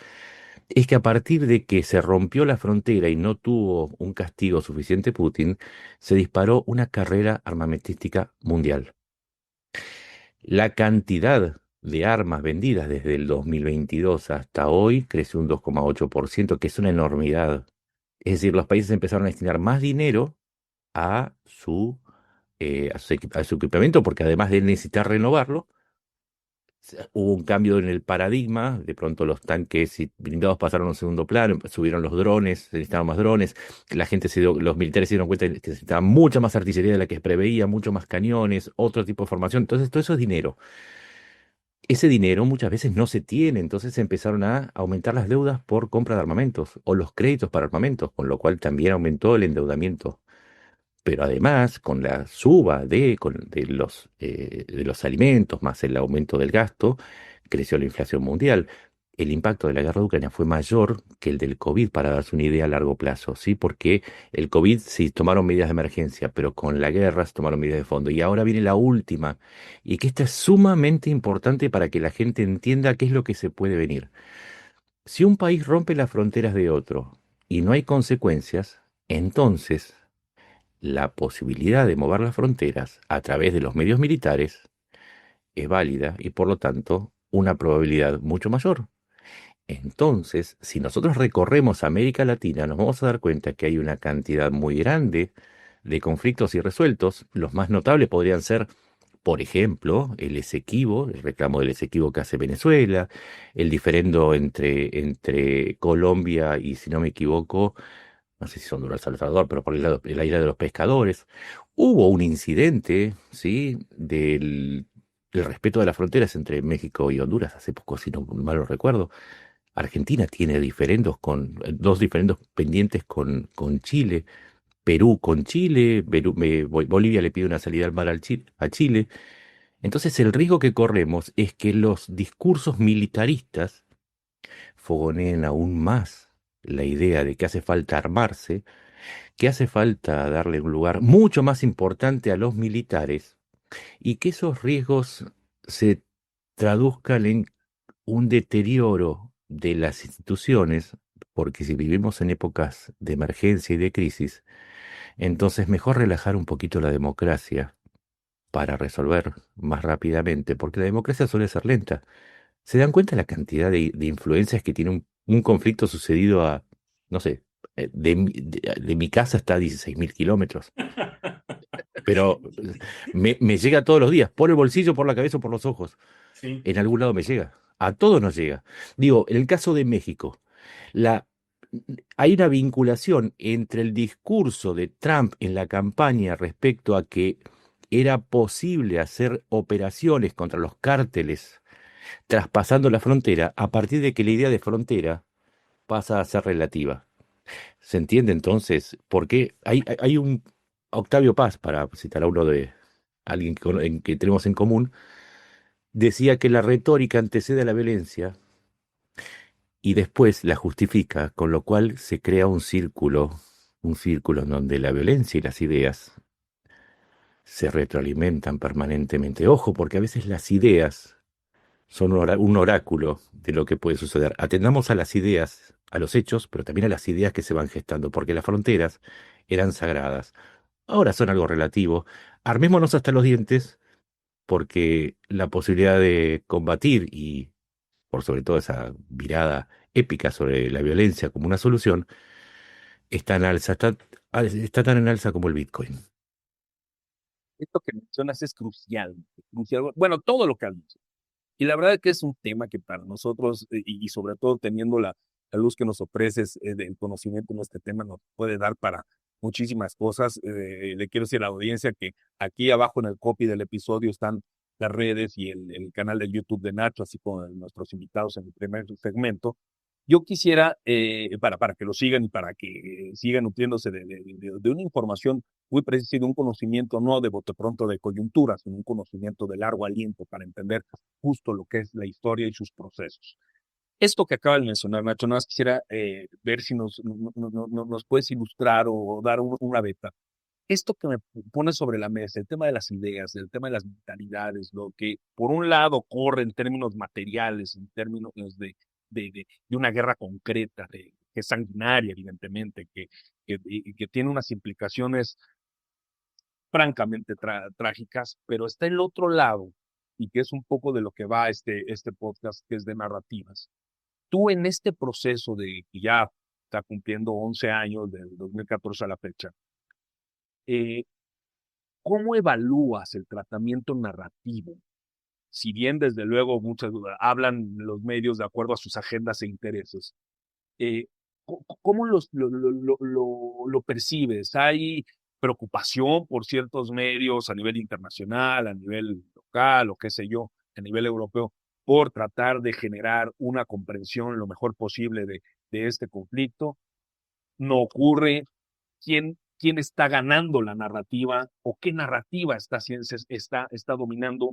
Speaker 3: es que a partir de que se rompió la frontera y no tuvo un castigo suficiente Putin, se disparó una carrera armamentística mundial. La cantidad de armas vendidas desde el 2022 hasta hoy creció un 2,8%, que es una enormidad. Es decir, los países empezaron a destinar más dinero a a su equipamiento, porque además de necesitar renovarlo, hubo un cambio en el paradigma. De pronto los tanques y blindados pasaron a un segundo plano, subieron los drones, se necesitaban más drones, los militares se dieron cuenta de que necesitaban mucha más artillería de la que se preveía, mucho más cañones, otro tipo de formación. Entonces todo eso es dinero. Ese dinero muchas veces no se tiene, entonces se empezaron a aumentar las deudas por compra de armamentos o los créditos para armamentos, con lo cual también aumentó el endeudamiento. Pero además, con la suba de los alimentos, más el aumento del gasto, creció la inflación mundial. El impacto de la guerra de Ucrania fue mayor que el del COVID, para darse una idea a largo plazo, ¿sí? Porque el COVID sí tomaron medidas de emergencia, pero con la guerra se tomaron medidas de fondo. Y ahora viene la última, y que esta es sumamente importante para que la gente entienda qué es lo que se puede venir. Si un país rompe las fronteras de otro y no hay consecuencias, entonces la posibilidad de mover las fronteras a través de los medios militares es válida y por lo tanto una probabilidad mucho mayor. Entonces, si nosotros recorremos América Latina, nos vamos a dar cuenta que hay una cantidad muy grande de conflictos irresueltos. Los más notables podrían ser, por ejemplo, el Esequibo, el reclamo del Esequibo que hace Venezuela, el diferendo entre Colombia y, si no me equivoco, no sé si son de El Salvador, pero por la isla de los pescadores. Hubo un incidente, ¿sí? Del respeto de las fronteras entre México y Honduras hace poco, si no mal lo recuerdo. Argentina tiene dos diferendos pendientes con Chile. Perú con Chile, Bolivia le pide una salida al mar a Chile. Entonces el riesgo que corremos es que los discursos militaristas fogoneen aún más la idea de que hace falta armarse, que hace falta darle un lugar mucho más importante a los militares y que esos riesgos se traduzcan en un deterioro de las instituciones, porque si vivimos en épocas de emergencia y de crisis, entonces mejor relajar un poquito la democracia para resolver más rápidamente, porque la democracia suele ser lenta. ¿Se dan cuenta la cantidad de influencias que tiene un conflicto sucedido a, no sé, de mi casa está a 16.000 kilómetros? Pero me llega todos los días, por el bolsillo, por la cabeza o por los ojos.
Speaker 5: Sí.
Speaker 3: En algún lado me llega. A todos nos llega. Digo, en el caso de México, la, hay una vinculación entre el discurso de Trump en la campaña respecto a que era posible hacer operaciones contra los cárteles traspasando la frontera a partir de que la idea de frontera pasa a ser relativa. ¿Se entiende entonces por qué hay un Octavio Paz, para citar a uno de alguien que tenemos en común, decía que la retórica antecede a la violencia y después la justifica, con lo cual se crea un círculo en donde la violencia y las ideas se retroalimentan permanentemente. Ojo, porque a veces las ideas son un oráculo de lo que puede suceder. Atendamos a las ideas, a los hechos, pero también a las ideas que se van gestando, porque las fronteras eran sagradas. Ahora son algo relativo. Armémonos hasta los dientes, porque la posibilidad de combatir y, por sobre todo, esa mirada épica sobre la violencia como una solución, está en alza, está tan en alza como el Bitcoin.
Speaker 4: Esto que mencionas es crucial, crucial. Bueno, todo lo que has dicho. Y la verdad es que es un tema que para nosotros, y sobre todo teniendo la luz que nos ofreces del conocimiento en este tema, nos puede dar para muchísimas cosas. Le quiero decir a la audiencia que aquí abajo en el copy del episodio están las redes y el canal de YouTube de Nacho, así como de nuestros invitados en el primer segmento. Yo quisiera, para que lo sigan y para que sigan nutriéndose de una información muy precisa y de un conocimiento no de bote pronto de coyuntura, sino un conocimiento de largo aliento para entender justo lo que es la historia y sus procesos. Esto que acaba de mencionar, Nacho, nada más quisiera ver si nos puedes ilustrar o dar una beta. Esto que me pone sobre la mesa, el tema de las ideas, el tema de las mentalidades, lo que por un lado corre en términos materiales, en términos de una guerra concreta, que es sanguinaria, evidentemente, que tiene unas implicaciones francamente trágicas, pero está el otro lado, y que es un poco de lo que va este podcast, que es de narrativas. Tú en este proceso de que ya está cumpliendo 11 años, del 2014 a la fecha, eh, ¿cómo evalúas el tratamiento narrativo? Si bien desde luego muchas hablan los medios de acuerdo a sus agendas e intereses, eh, ¿cómo lo percibes? ¿Hay preocupación por ciertos medios a nivel internacional, a nivel local o qué sé yo, a nivel europeo, por tratar de generar una comprensión lo mejor posible de este conflicto? ¿No ocurre? ¿Quién está ganando la narrativa o qué narrativa está dominando?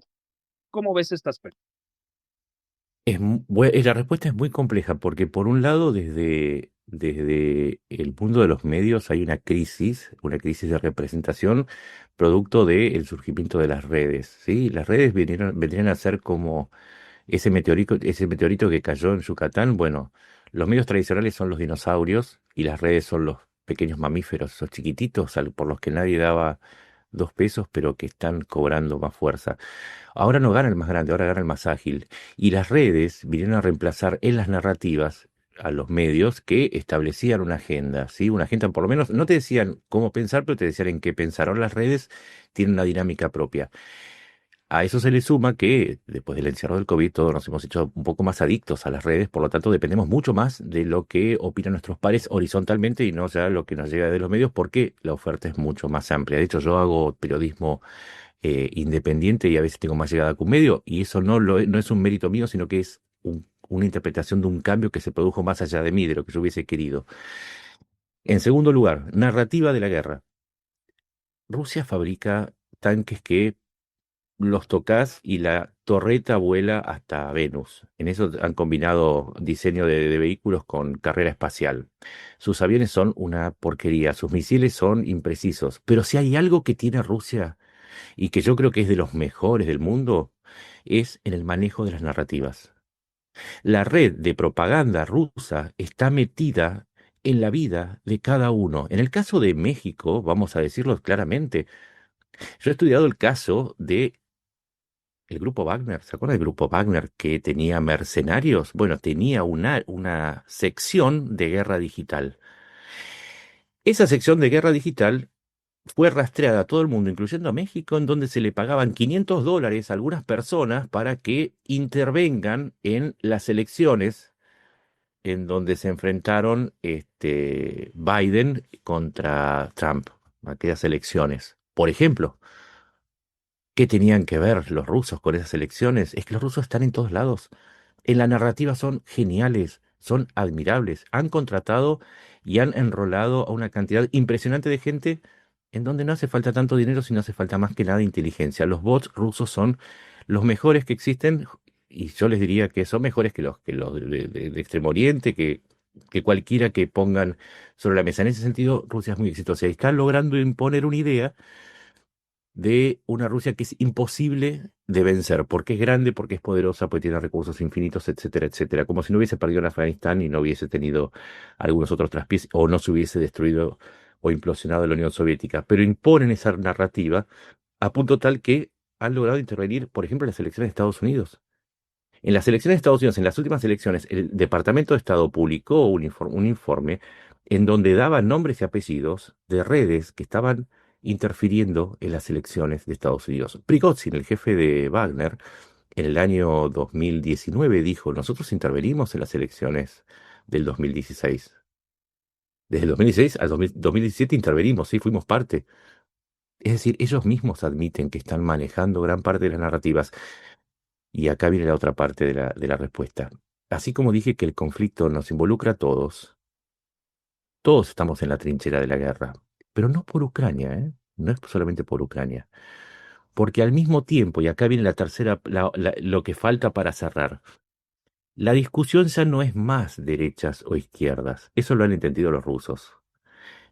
Speaker 4: ¿Cómo ves este aspecto?
Speaker 3: La respuesta es muy compleja porque por un lado desde el mundo de los medios hay una crisis de representación producto del surgimiento de las redes, ¿sí? Las redes vendrían a ser como ese meteorito que cayó en Yucatán. Bueno, los medios tradicionales son los dinosaurios y las redes son los pequeños mamíferos, esos chiquititos por los que nadie daba 2 pesos, pero que están cobrando más fuerza. Ahora no gana el más grande, ahora gana el más ágil. Y las redes vinieron a reemplazar en las narrativas a los medios que establecían una agenda, ¿sí? Una agenda, por lo menos, no te decían cómo pensar, pero te decían en qué pensar. Ahora las redes tienen una dinámica propia. A eso se le suma que después del encierro del COVID todos nos hemos hecho un poco más adictos a las redes, por lo tanto dependemos mucho más de lo que opinan nuestros pares horizontalmente y no ya lo que nos llega de los medios, porque la oferta es mucho más amplia. De hecho, yo hago periodismo independiente y a veces tengo más llegada que un medio, y eso no es un mérito mío, sino que es una interpretación de un cambio que se produjo más allá de mí, de lo que yo hubiese querido. En segundo lugar, narrativa de la guerra. Rusia fabrica tanques que los tocas y la torreta vuela hasta Venus. En eso han combinado diseño de vehículos con carrera espacial. Sus aviones son una porquería, sus misiles son imprecisos. Pero si hay algo que tiene Rusia y que yo creo que es de los mejores del mundo, es en el manejo de las narrativas. La red de propaganda rusa está metida en la vida de cada uno. En el caso de México, vamos a decirlo claramente, yo he estudiado el caso de el grupo Wagner. ¿Se acuerda del grupo Wagner que tenía mercenarios? Bueno, tenía una sección de guerra digital. Esa sección de guerra digital fue rastreada a todo el mundo, incluyendo a México, en donde se le pagaban $500 a algunas personas para que intervengan en las elecciones en donde se enfrentaron Biden contra Trump, aquellas elecciones. Por ejemplo, ¿Qué tenían que ver los rusos con esas elecciones? Es que los rusos están en todos lados. En la narrativa son geniales, son admirables. Han contratado y han enrolado a una cantidad impresionante de gente en donde no hace falta tanto dinero, sino hace falta más que nada inteligencia. Los bots rusos son los mejores que existen y yo les diría que son mejores que los de Extremo Oriente, que cualquiera que pongan sobre la mesa. En ese sentido, Rusia es muy exitosa y está logrando imponer una idea de una Rusia que es imposible de vencer, porque es grande, porque es poderosa, porque tiene recursos infinitos, etcétera, etcétera. Como si no hubiese perdido en Afganistán y no hubiese tenido algunos otros traspiés, o no se hubiese destruido o implosionado la Unión Soviética. Pero imponen esa narrativa a punto tal que han logrado intervenir, por ejemplo, en las elecciones de Estados Unidos. En las elecciones de Estados Unidos, en las últimas elecciones, el Departamento de Estado publicó un informe en donde daba nombres y apellidos de redes que estaban interfiriendo en las elecciones de Estados Unidos. Prigozhin, el jefe de Wagner, en el año 2019 dijo, nosotros intervenimos en las elecciones del 2016. Desde el 2016 al 2017 intervenimos, sí, fuimos parte. Es decir, ellos mismos admiten que están manejando gran parte de las narrativas. Y acá viene la otra parte de la respuesta. Así como dije que el conflicto nos involucra a todos estamos en la trinchera de la guerra, pero no por Ucrania, ¿eh? No es solamente por Ucrania. Porque al mismo tiempo, y acá viene la tercera, lo que falta para cerrar, la discusión ya no es más derechas o izquierdas, eso lo han entendido los rusos,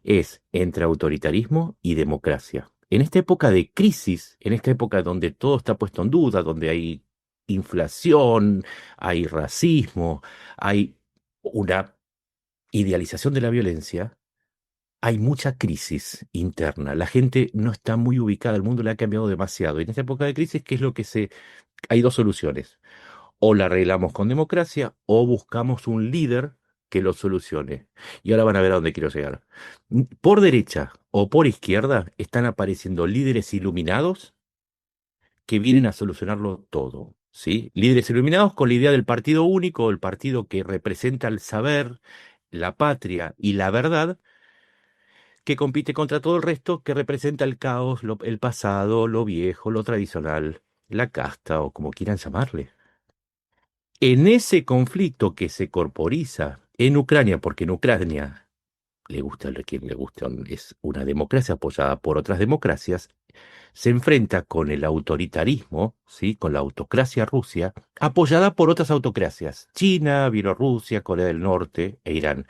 Speaker 3: es entre autoritarismo y democracia. En esta época de crisis, en esta época donde todo está puesto en duda, donde hay inflación, hay racismo, hay una idealización de la violencia, hay mucha crisis interna. La gente no está muy ubicada, el mundo le ha cambiado demasiado. Y en esta época de crisis, ¿qué es lo que se...? Hay dos soluciones. O la arreglamos con democracia o buscamos un líder que lo solucione. Y ahora van a ver a dónde quiero llegar. Por derecha o por izquierda están apareciendo líderes iluminados que vienen a solucionarlo todo, ¿sí? Líderes iluminados con la idea del partido único, el partido que representa el saber, la patria y la verdad, que compite contra todo el resto que representa el caos, el pasado, lo viejo, lo tradicional, la casta o como quieran llamarle. En ese conflicto que se corporiza en Ucrania, porque en Ucrania le gusta a quien le gusta, es una democracia apoyada por otras democracias, se enfrenta con el autoritarismo, ¿sí? Con la autocracia Rusia, apoyada por otras autocracias, China, Bielorrusia, Corea del Norte e Irán.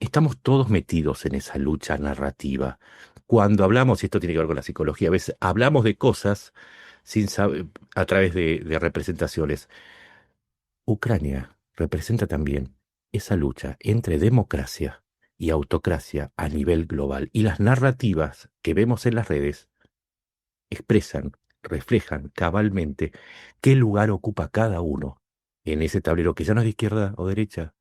Speaker 3: Estamos todos metidos en esa lucha narrativa. Cuando hablamos, y esto tiene que ver con la psicología, a veces hablamos de cosas sin saber, a través de representaciones. Ucrania representa también esa lucha entre democracia y autocracia a nivel global. Y las narrativas que vemos en las redes expresan, reflejan cabalmente qué lugar ocupa cada uno en ese tablero que ya no es de izquierda o derecha,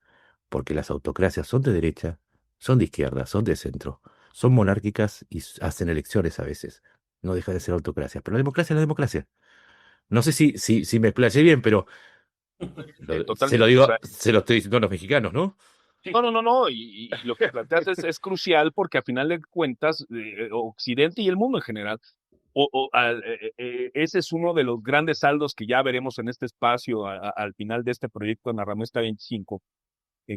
Speaker 3: porque las autocracias son de derecha, son de izquierda, son de centro, son monárquicas y hacen elecciones a veces. No deja de ser autocracia, pero la democracia es la democracia. No sé si me explayé bien, pero
Speaker 4: Totalmente. O sea,
Speaker 3: se lo estoy diciendo a los mexicanos, ¿no?
Speaker 4: no, y lo que planteas es crucial porque a final de cuentas, Occidente y el mundo en general, ese es uno de los grandes saldos que ya veremos en este espacio al final de este proyecto Narramuestra 25,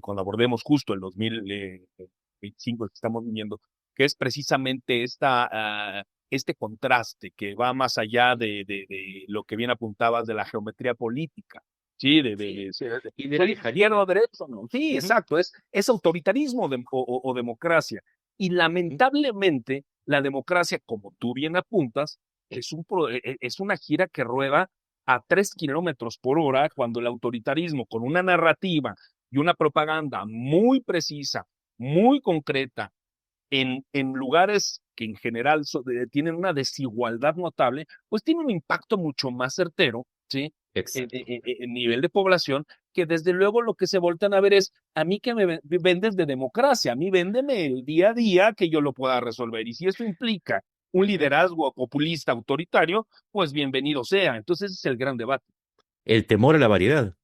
Speaker 4: cuando abordemos justo el 2025 el que estamos viviendo, que es precisamente este contraste que va más allá de lo que bien apuntabas de la geometría política. Sí,
Speaker 3: Y de la lejanía.
Speaker 4: izquierda o derecha, ¿no? Sí, exacto, es autoritarismo o democracia. Y lamentablemente, la democracia, como tú bien apuntas, es una gira que rueda a 3 kilómetros por hora, cuando el autoritarismo, con una narrativa y una propaganda muy precisa, muy concreta, en lugares que en general tienen una desigualdad notable, pues tiene un impacto mucho más certero, ¿sí? En nivel de población, que desde luego lo que se voltean a ver es, a mí que me vendes de democracia, a mí véndeme el día a día que yo lo pueda resolver. Y si eso implica un liderazgo populista autoritario, pues bienvenido sea. Entonces ese es el gran debate.
Speaker 3: El temor a la variedad.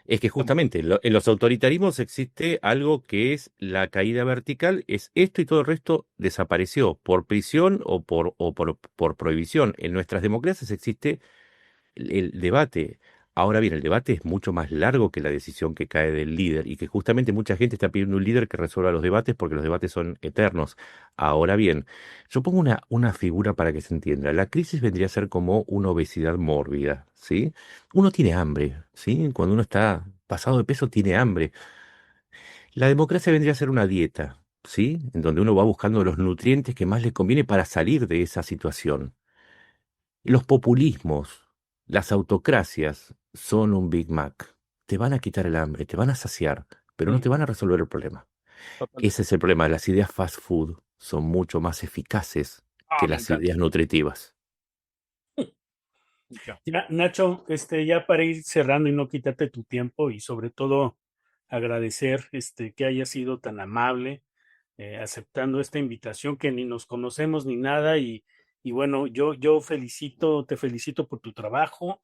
Speaker 3: Es que justamente en los autoritarismos existe algo que es la caída vertical, es esto y todo el resto desapareció por prisión por prohibición. En nuestras democracias existe el debate. Ahora bien, el debate es mucho más largo que la decisión que cae del líder y que justamente mucha gente está pidiendo un líder que resuelva los debates porque los debates son eternos. Ahora bien, yo pongo una figura para que se entienda. La crisis vendría a ser como una obesidad mórbida, ¿sí? Uno tiene hambre, ¿sí? Cuando uno está pasado de peso, tiene hambre. La democracia vendría a ser una dieta, ¿sí? En donde uno va buscando los nutrientes que más le conviene para salir de esa situación. Los populismos, las autocracias son un Big Mac. Te van a quitar el hambre, te van a saciar, pero no te van a resolver el problema.
Speaker 4: Totalmente.
Speaker 3: Ese es el problema. Las ideas fast food son mucho más eficaces que
Speaker 4: Me
Speaker 3: las
Speaker 4: encanta.
Speaker 3: ideas nutritivas.
Speaker 5: Ya, Nacho, ya para ir cerrando y no quitarte tu tiempo y sobre todo agradecer que hayas sido tan amable aceptando esta invitación que ni nos conocemos ni nada y bueno, yo te felicito por tu trabajo,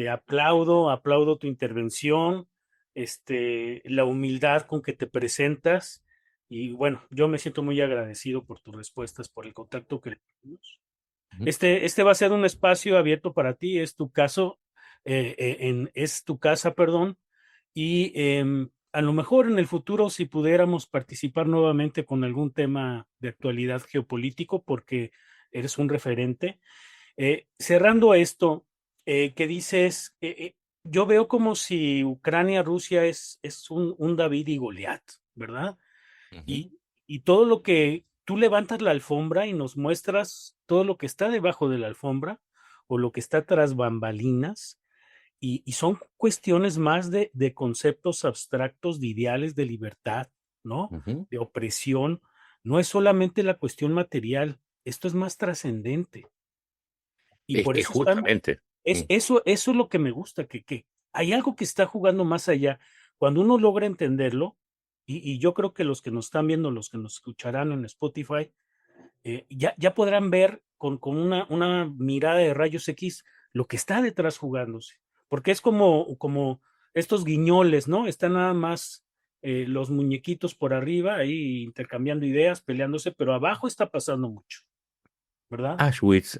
Speaker 5: aplaudo tu intervención, la humildad con que te presentas y bueno, yo me siento muy agradecido por tus respuestas, por el contacto que tuvimos.
Speaker 3: Ujú.
Speaker 5: Este va a ser un espacio abierto para ti, es tu caso, es tu casa, perdón, y a lo mejor en el futuro si pudiéramos participar nuevamente con algún tema de actualidad geopolítico, porque eres un referente. Cerrando esto, ¿qué dices? Yo veo como si Ucrania-Rusia es un David y Goliat, ¿verdad?
Speaker 3: Ujú.
Speaker 5: Y todo lo que tú levantas la alfombra y nos muestras todo lo que está debajo de la alfombra o lo que está tras bambalinas, y son cuestiones más de conceptos abstractos, de ideales de libertad, ¿no?
Speaker 3: Ujú.
Speaker 5: De opresión. No es solamente la cuestión material, esto es más trascendente. Y
Speaker 3: Es
Speaker 5: por
Speaker 3: que
Speaker 5: eso están,
Speaker 3: justamente. Mm.
Speaker 5: eso es lo que me gusta, que hay algo que está jugando más allá. Cuando uno logra entenderlo, y yo creo que los que nos están viendo, los que nos escucharán en Spotify, ya podrán ver con una mirada de rayos X lo que está detrás jugándose. Porque es como estos guiñoles, ¿no? Están nada más los muñequitos por arriba, ahí intercambiando ideas, peleándose, pero abajo está pasando mucho, ¿verdad?
Speaker 3: Auschwitz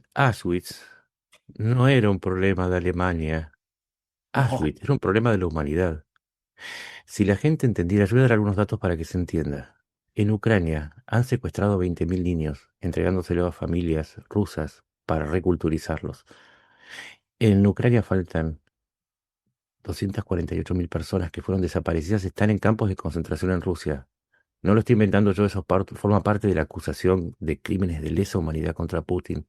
Speaker 3: no era un problema de Alemania.
Speaker 5: No.
Speaker 3: Auschwitz era un problema de la humanidad. Si la gente entendiera, yo voy a dar algunos datos para que se entienda. En Ucrania han secuestrado 20.000 niños, entregándoselos a familias rusas para reculturizarlos. En Ucrania faltan 248.000 personas que fueron desaparecidas, están en campos de concentración en Rusia. No lo estoy inventando yo, eso forma parte de la acusación de crímenes de lesa humanidad contra Putin.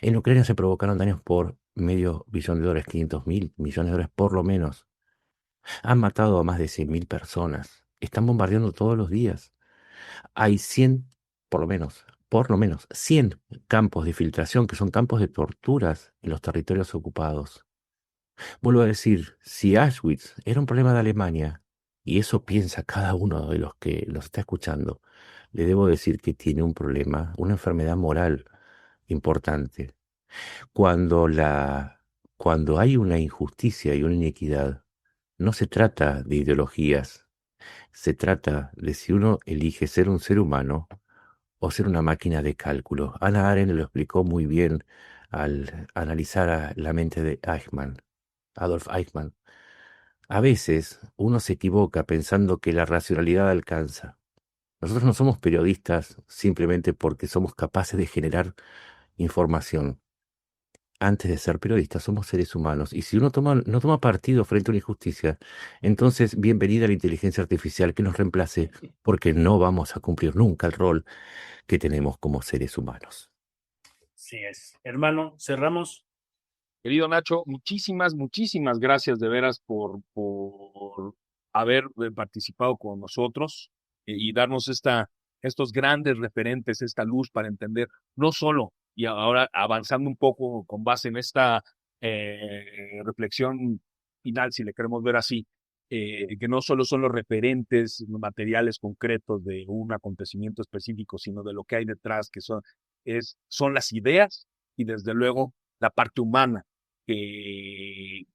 Speaker 3: En Ucrania se provocaron daños por $500 millones, 500.000 millones de dólares por lo menos. Han matado a más de 100.000 personas. Están bombardeando todos los días. Hay 100, por lo menos 100 campos de filtración que son campos de torturas en los territorios ocupados. Vuelvo a decir, si Auschwitz era un problema de Alemania, y eso piensa cada uno de los que los está escuchando, le debo decir que tiene un problema, una enfermedad moral importante. Cuando cuando hay una injusticia y una inequidad, no se trata de ideologías, se trata de si uno elige ser un ser humano o ser una máquina de cálculo. Hannah Arendt lo explicó muy bien al analizar la mente de Adolf Eichmann. A veces uno se equivoca pensando que la racionalidad alcanza. Nosotros no somos periodistas simplemente porque somos capaces de generar información. Antes de ser periodistas somos seres humanos. Y si uno no toma partido frente a una injusticia, entonces bienvenida a la inteligencia artificial que nos reemplace porque no vamos a cumplir nunca el rol que tenemos como seres humanos.
Speaker 5: Sí es. Hermano, cerramos.
Speaker 4: Querido Nacho, muchísimas, muchísimas gracias de veras por haber participado con nosotros y darnos estos grandes referentes, esta luz para entender, no solo, y ahora avanzando un poco con base en esta reflexión final, si le queremos ver así, que no solo son los referentes materiales concretos de un acontecimiento específico, sino de lo que hay detrás, que son las ideas y desde luego la parte humana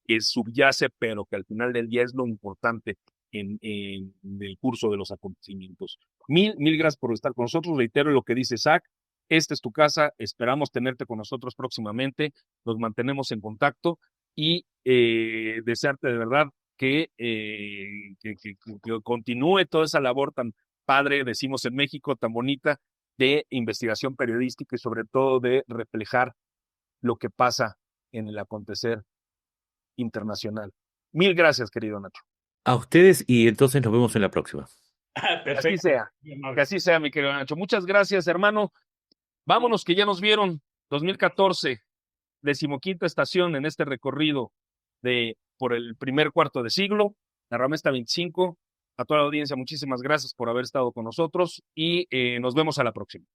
Speaker 4: que subyace, pero que al final del día es lo importante en el curso de los acontecimientos. Mil gracias por estar con nosotros. Reitero lo que dice Zach. Esta es tu casa. Esperamos tenerte con nosotros próximamente. Nos mantenemos en contacto y desearte de verdad que continúe toda esa labor tan padre, decimos en México, tan bonita, de investigación periodística y sobre todo de reflejar lo que pasa en el acontecer internacional. Mil gracias, querido Nacho.
Speaker 3: A ustedes y entonces nos vemos en la próxima.
Speaker 5: Perfecto.
Speaker 4: Que así sea, mi querido Nacho. Muchas gracias, hermano. Vámonos, que ya nos vieron. 2014, 15ª estación en este recorrido por el primer cuarto de siglo, la Ramesta 25. A toda la audiencia, muchísimas gracias por haber estado con nosotros y nos vemos a la próxima.